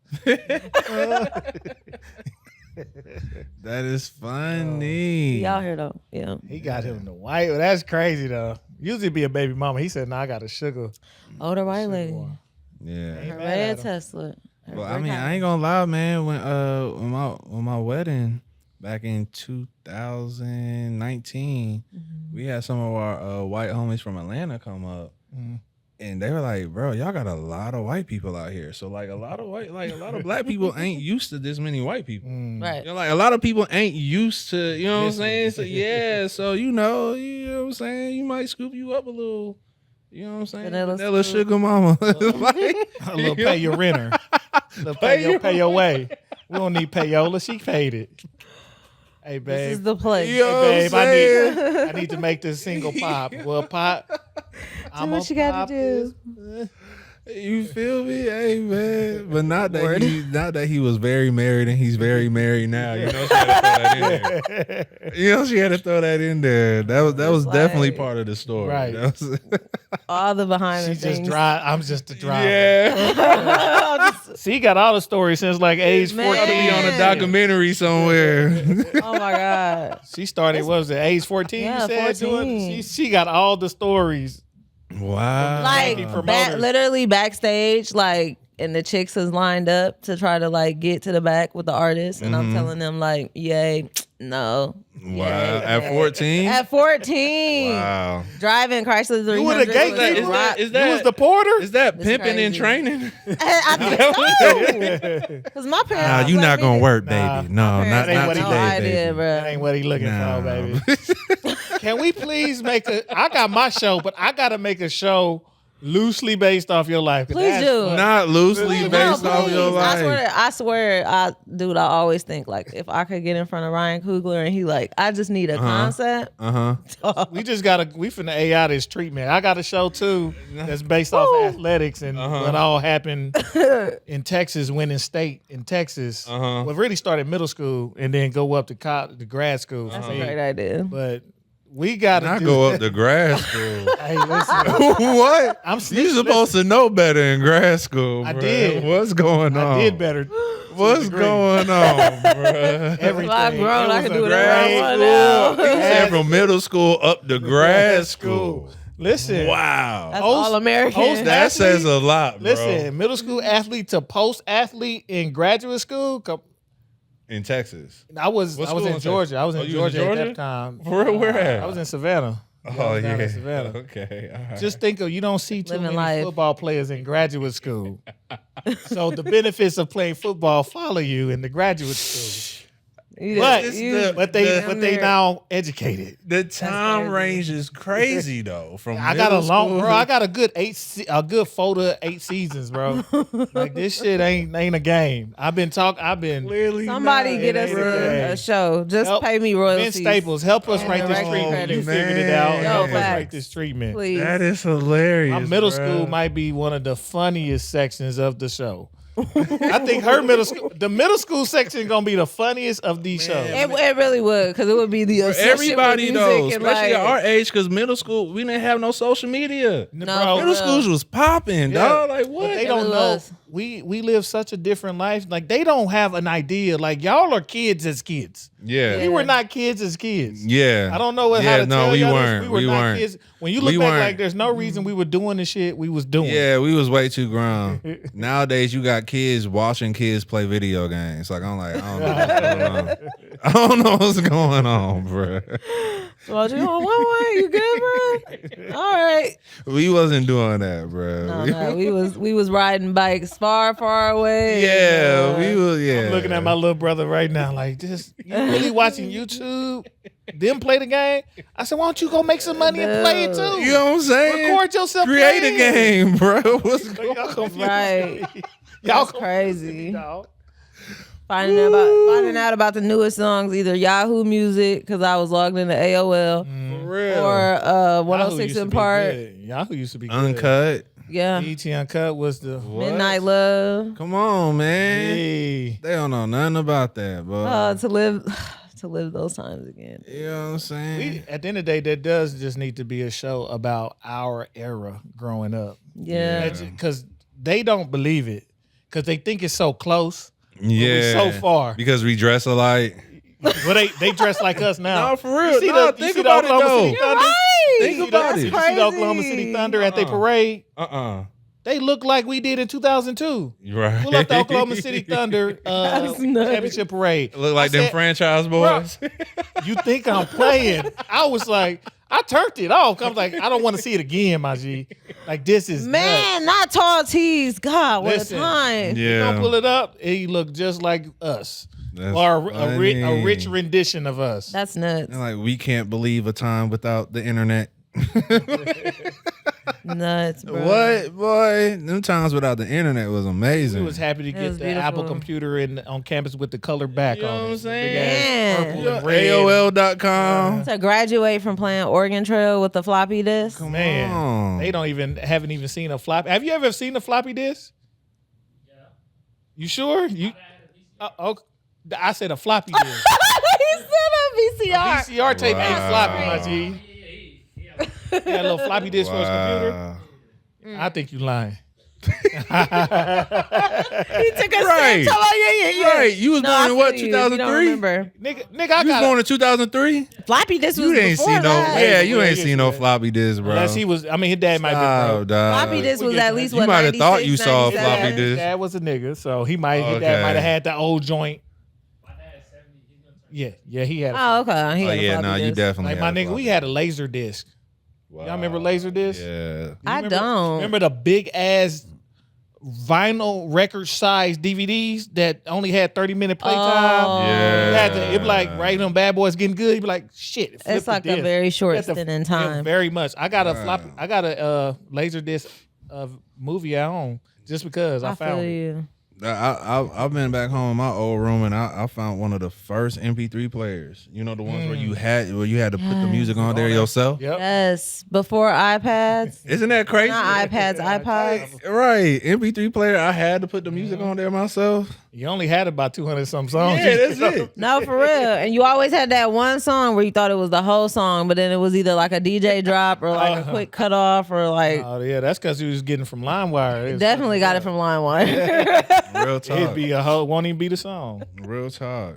That is funny. He out here though, yeah. He got him the white. Well, that's crazy though. Usually be a baby mama. He said, "No, I got a sugar." Older white lady. one. Yeah. Her mad red at him. Tesla. Her Well, I brick mean, house. I ain't gonna lie, man. When my wedding back in 2019, we had some of our white homies from Atlanta come up, and they were like, "Bro, y'all got a lot of white people out here." So like a lot of black people ain't used to this many white people. Right. You know, like a lot of people ain't used to, you know what I'm saying? So yeah, so you know what I'm saying? You might scoop you up a little, you know what I'm saying? Vanilla Vanilla scoop. sugar mama. Like, A little pay your renter. A little pay your way. We don't need payola. She paid it. Hey, babe. This is the place. You know Hey, what I'm babe, saying? I need to make this single pop. Well, pop. I'm what you gotta do. You feel me? Hey man. But not that he was very married and he's very married now. You know she had to throw that in there. You know she had to throw that in there. That was It's definitely like- part of the story. Right. That was, All the behind She the just scenes. drive. I'm just a driver. yeah. See, he got all the stories since like age Man. 14. Be on a documentary somewhere. Oh my God. She started, what was it, age 14? Yeah, you said? 14. She got all the stories. Wow. Like promoters. literally backstage, like, and the chicks is lined up to try to like get to the back with the artist, and I'm telling them like, yay, no. Wow. At 14? At 14, Wow. driving Chrysler 300. You were the gatekeeper? was rock- Is You was the porter? Is that It's pimping and crazy. training? I think so. Because my parents. Nah, you let not me gonna do- work, Nah. baby. No, That ain't not what he No today, idea, baby. bro. That ain't what he looking Nah. for, baby. Can we please make I got my show, but I got to make a show loosely based off your life. 'Cause Please that's do. fun. Not loosely No, based off please. your life. I swear, dude, I always think like if I could get in front of Ryan Coogler and he like, I just need a concept. We just we finna AI this treatment. I got a show too that's based off athletics and what all happened in Texas, winning state in Texas. Well, it really started middle school and then go up to grad school. That's a great idea. But we got to I go up to grad school. Hey, listen. What? I'm You supposed to know better in grad school. I bruh. did. What's going on? I did better. What's going on, bro? Everything. I've grown. It I was can a do whatever I great want school. now. You said from middle school up to grad school. Listen. Wow. That's Host- all American. host That says a lot, bro. Listen, middle school athlete to post athlete in graduate school. In Texas. I was What in school in Georgia. Texas? I was in Oh, you was Georgia in at Georgia? that time. Where at? I was in Savannah. Oh, Down yeah. in Savannah. Okay. All right. Just think of, you don't see too Living many life. football players in graduate school. So the benefits of playing football follow you in the graduate school. But they now educated. the time crazy. range is crazy though. From I got a middle long, school bro. to- I got a good photo of 8 seasons, bro. Like this shit ain't a game. I've been Clearly Somebody not. get us ain't a game. a show. Just Help pay me Ben royalties. Staples, help us And write this direct treatment. credits. You figured it out. Man. Help Yo, us facts. write this treatment. Please. That is hilarious. My middle bro. school might be one of the funniest sections of the show. I think the middle school section gonna be the funniest of these shows. It really would, because it would be the For obsession everybody with though, music and, especially like, at our age, because middle school we didn't have no social media. No, Bro, Middle schools was popping, Yeah. dog. Like But what? they don't really know. was. We live such a different life. Like they don't have an idea. Like y'all are kids as kids. Yeah. We were not kids as kids. Yeah. I don't know how Yeah, to no, tell we y'all this. weren't. We were We not weren't. kids. When you look We back, weren't. like there's no reason we were doing the shit we was doing. Yeah, we was way too grown. Nowadays, you got kids watching kids play video games. Like I'm like, I don't know what's going on. I don't know what's going on, bro. Well, you on one way? You good, bro? All right. We wasn't doing that, bro. No, we was riding bikes far away. Yeah, we was. Yeah, I'm looking at my little brother right now. Like, just you really watching YouTube? Them play the game? I said, why don't you go make some money and play it too? You know what I'm saying? Record yourself. Create a playing. game, bro. What's Like, going y'all confused Right. me. Y'all That's crazy. dog. Finding out about the newest songs, either Yahoo Music, because I was logged into AOL, for real? or Yahoo 106 used to in be Park. good. Yahoo used to be good. Uncut. Yeah. BET Uncut was the Midnight Love. Come on, man. Hey. They don't know nothing about that, bro. To live those times again. You know what I'm saying? At the end of the day, there does just need to be a show about our era growing up. Yeah. Because they don't believe it. Because they think it's so close. Yeah, so far. because we dress alike. Well, they dress like us now. No, for real. You see No, the, you think see the about it, Oklahoma though. City You're Thunder? right. Think You see about the, it. you see the Oklahoma City Thunder at their parade? They look like we did in 2002. Right. Pull up the Oklahoma City Thunder That's nuts. championship parade. Look like I them said, franchise boys. You think I'm playing? I was like, I turned it off. I was like, I don't want to see it again, my G. Like this is nuts. Man, not tall tees. God, what Listen. a time. You don't Yeah. pull it up, he looked just like us, That's or a funny. rich rendition of us. That's nuts. And like we can't believe a time without the internet. Nuts, bro. What, boy? Them times without the internet was We amazing. was happy to It get was the beautiful. Apple computer on campus with the color back You know on what it. I'm saying? Big ass Yeah. purple and red. AOL.com. To graduate from playing Oregon Trail with the floppy disk. Man, on. they haven't even seen a floppy. Have you ever seen a floppy disk? Yeah. You sure? Okay. I said a floppy disk. He said a VCR. VCR tape ain't Wow. floppy, my G. Yeah, a little floppy disk for his computer. Wow. I think you lying. He took a Right. sip. Yeah. Right. You was No, born I in what, feel you. You don't 2003? remember. Nigga, I You was got born in 2003? Floppy disk was You didn't before see no. that. Yeah, you ain't Yeah, seen no yeah. floppy disk, bro. Unless he was, I mean, his dad might be Oh, broke. dog. Floppy disk We was get at that. least You what, might have thought 96, you saw a 97? floppy His disk. dad was a nigga, so his dad Okay. might have had the old joint. Yeah, he had. Oh, okay. He Oh had a yeah, floppy no, you disk. definitely. Like my had a nigga, floppy we had a laser disc. Wow. Y'all remember laser disc? Yeah. I Remember- don't. Remember the big ass vinyl record size DVDs that only had 30-minute playtime? Oh. Yeah. You had to, it'd be like, right, them bad boys getting good. You'd be like, shit. flip It's the like a disc. very short You had to- stint in yeah, time. very much. I got a laser disc of movie at home just because I I found feel it. you. I've been back home in my old room and I found one of the first MP3 players. You know the ones where you had to put the music on there yourself. Yep. Yes. Before iPads. Isn't that crazy? Not iPads, iPods. Right, MP3 player. I had to put the music on there myself. You only had about 200 some songs. Yeah, that's it. No, for real. And you always had that one song where you thought it was the whole song, but then it was either like a DJ drop or like a quick cutoff or like Oh yeah, that's because he was getting from LimeWire. It's- definitely got it from LimeWire. Real It'd talk. be a whole, won't even be the song. Real talk.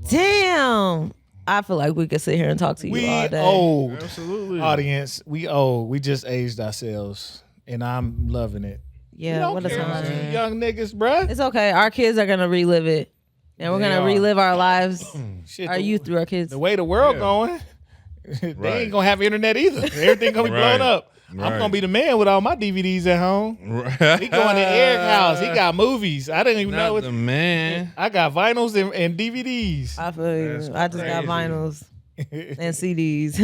Damn. I feel like we could sit here and talk to you We all day. old Absolutely. audience. We old. We just aged ourselves, and I'm loving it. Yeah, You don't what a care about time. you young niggas, bruh. It's okay. Our kids are gonna relive it. And we're They gonna are. relive our lives, Shit, our youth through our kids. The way the world going, They Right. ain't gonna have internet either. Everything gonna be blown up. I'm Right. gonna be the man with all my DVDs at home. He going to Eric's house. He got movies. I didn't even know Not what. the man. I got vinyls and DVDs. I feel you. That's I just got crazy. vinyls and CDs.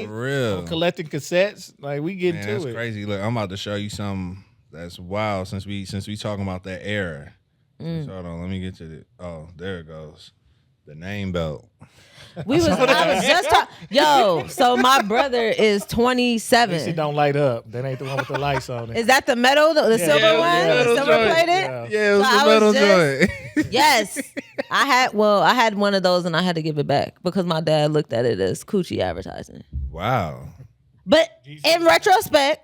For real. I'm collecting cassettes. Like we get Man, into that's it. crazy. Look, I'm about to show you something that's wild since we talking about that era. Hold on, let me get to it. Oh, there it goes. The name belt. I was just talking. Yo, so my brother is This shit 27. don't light up. That ain't the one with the lights on it. Is that the metal, the silver yeah, one, yeah, the metal silver joint. plated? Yeah. Yeah, it was So the I metal was joint. Yes, I had one of those and I had to give it back because my dad looked at it as coochie advertising. Wow. But in retrospect,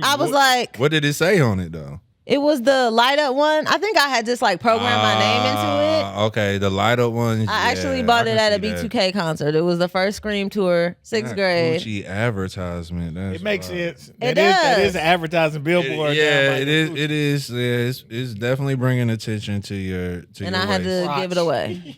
I was like, What did it say on it though? it was the light up one. I think I had just like programmed my name into it. Okay, the light up one. I actually bought it at a B2K concert. It was the first Scream tour, sixth grade. Gucci advertisement. That's It makes wild. sense. It That is does. an advertising billboard. Yeah, now, it is. It is. Yeah, it's definitely bringing attention to your. To And your I had waist. to give it away.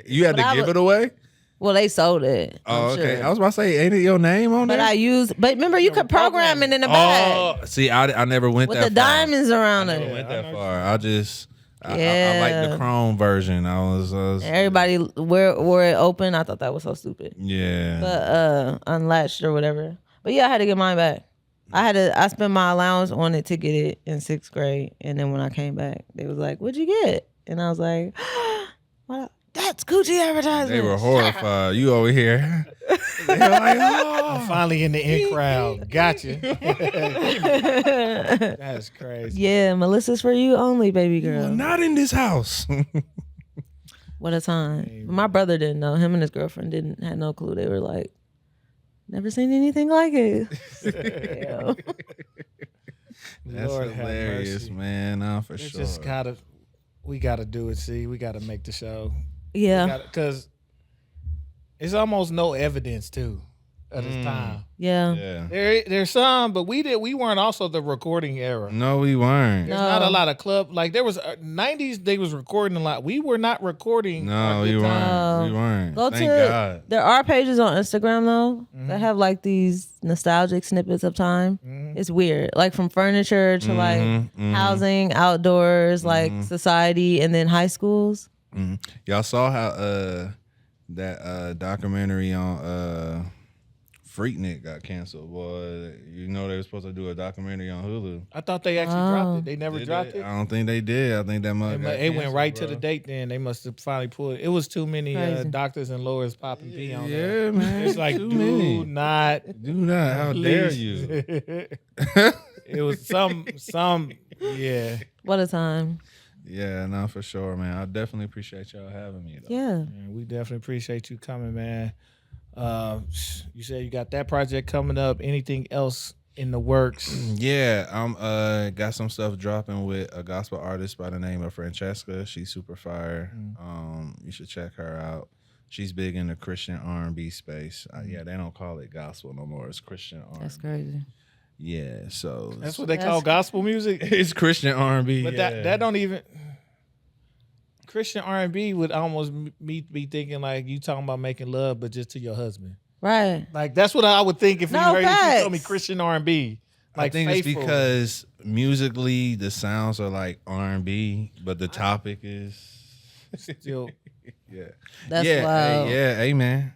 You had But to I give was- it away. Well, they sold it. Oh, I'm okay. sure. I was about to say, ain't it your name on But there? but remember, you could program it in the bag Oh, see, I never went with that the far. diamonds around I never it. went that far. I just, I like Yeah. the Chrome version. I was Everybody wore it open. I thought that was so stupid. yeah. But unlatched or whatever. But yeah, I had to get mine back. I spent my allowance on it to get it in sixth grade, and then when I came back, they was like, "What'd you get?" And I was like, "What? That's coochie advertising." They were horrified. You over here. They were like, oh. I'm finally in the in crowd. Gotcha. That's crazy. Yeah, Melissa's for you only, baby girl. Not in this house. What a time. But my brother didn't know. Him and his girlfriend had no clue. They were like, never seen anything like it. Yeah. That's Lord have hilarious, mercy. man. Nah, for It's sure. just we gotta do it. See, we gotta make the show. Yeah. Because it's almost no evidence too of this time. Yeah. Yeah. There's some, but we weren't also the recording era. No, we weren't. There's not a lot of club like there was 90s. They was recording a lot. We were not recording. No, our we good weren't. time. We weren't. Go Thank to God. there are pages on Instagram though that have like these nostalgic snippets of time. It's weird. Like from furniture to like housing, outdoors, like society, and then high schools. Y'all saw how that documentary on Freaknik got canceled. Boy, you know they were supposed to do a documentary on Hulu. I thought they actually dropped it. They never Did dropped they? it. I don't think they did. I think that might. It went right to the date. Then they must have finally pulled it. It was too many Crazy. doctors and lawyers popping pee on there. Yeah, man. It's like Too do many. not. Do not. How dare please. you? It was some. Yeah. What a time. Yeah, no, for sure, man. I definitely appreciate y'all having me. Though. Yeah. Man, we definitely appreciate you coming, man. You said you got that project coming up. Anything else in the works? Yeah, I'm got some stuff dropping with a gospel artist by the name of Francesca. She's super fire. You should check her out. She's big in the Christian R&B space. Yeah, they don't call it gospel no more. It's Christian R&B. That's crazy. Yeah, so That's what they call gospel music. it's Christian R&B. But that don't even Christian R&B would almost me be thinking like you talking about making love, but just to your husband. Right. Like that's what I would think if you No, heard if you told me facts. Christian R&B. Like I think faithful. it's because musically the sounds are like R&B, but the topic is Still, yeah. That's yeah, wild. hey man.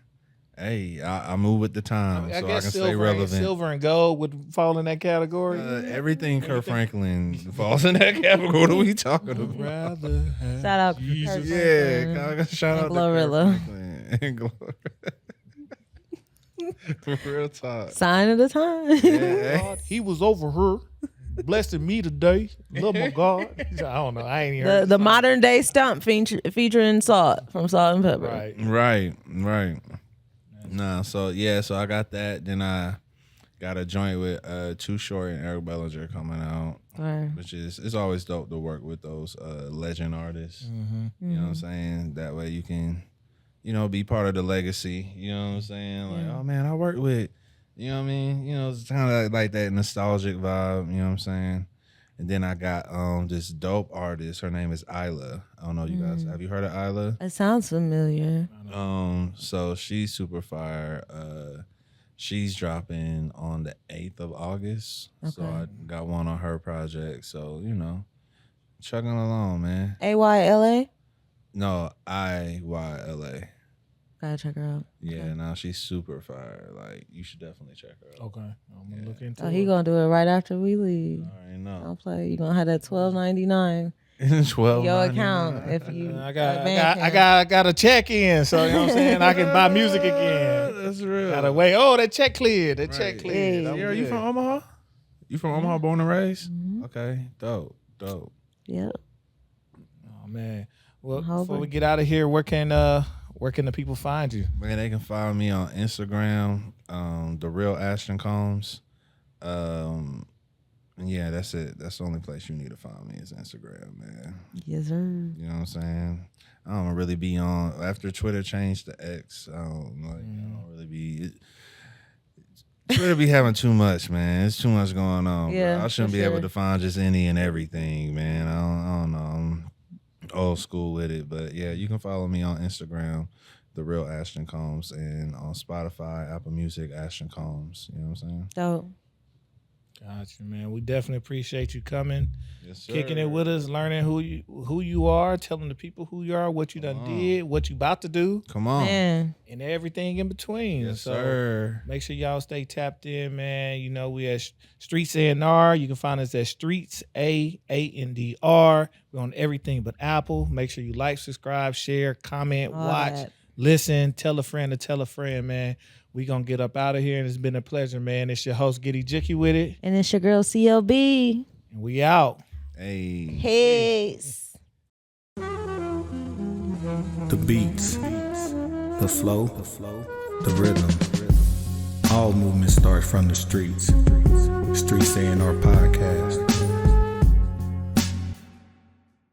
Hey, I move with the times I so I guess can stay silver, relevant. silver and gold would fall in that category. Everything Kurt Franklin falls in that category. What are we talking about? Rather have Shout out Jesus. Kurt Yeah, Franklin. shout out And to Glorilla. Kurt Franklin. And Glorilla. Real talk. Sign of the time. Yeah. God, he was over her, blessing me today. Love my God. I don't know. I ain't even heard the modern day stump featuring Salt from Salt and Pepper. Right. Right. Nah, so I got that. Then I got a joint with Too Short and Eric Bellinger coming out, Right. which is it's always dope to work with those legend artists. You know what I'm saying? That way you can, be part of the legacy. You know what I'm saying? Like, oh man, I worked with, you know what I mean? It's kind of like that nostalgic vibe. You know what I'm saying? And then I got this dope artist. Her name is Isla. I don't know you guys. Have you heard of Isla? It sounds familiar. So she's super fire. She's dropping on the 8th of August. So I got one on her project. So, you know, chugging along, man. AYLA? No, IYLA. Gotta check her out. Yeah, now she's super fire. Like, you should definitely check her out. Okay, I'm gonna look into Oh, it. he gonna do it right after we leave. I already know. I'll play. You gonna have that $12.99 $12.99. your account if you. I got a check in, so you know what I'm saying. I can buy music again. That's real. Gotta wait. Oh, that check cleared. That check Right. cleared. Yeah. I'm Yeah, you good. from Omaha? You from Omaha, born and raised? Okay, dope. Yep. Oh man. Well, Hobart. before we get out of here, where can the people find you? Man, they can follow me on Instagram, the real Ashton Combs. And yeah, that's it. That's the only place you need to find me is Instagram, man. Yes, sir. You know what I'm saying? I don't really be on after Twitter changed to X. I don't really be. Twitter be having too much, man. It's too much going on. Yeah, bro. I shouldn't for be able sure. to find just any and everything, man. I don't know. I'm old school with it, but yeah, you can follow me on Instagram, the real Ashton Combs, and on Spotify, Apple Music, Ashton Combs. You know what I'm saying? Dope. Gotcha, man. We definitely appreciate you coming, Yes, sir. kicking it with us, learning who you are, telling the people who you are, what you done did, what you about to do, Come on. Man. and everything in between. Yes, So sir. make sure y'all stay tapped in, man. You know, we at Streets A&R. You can find us at Streets A&R. We're on everything but Apple. Make sure you like, subscribe, share, comment, All watch, that. listen, tell a friend to tell a friend, man. We gonna get up out of here, and it's been a pleasure, man. It's your host, Giddy Jicky with it, And it's your girl CLB. and we out. Hey. Peace. The beats, the flow, the rhythm. All movement starts from the streets. Streets A&R Podcast.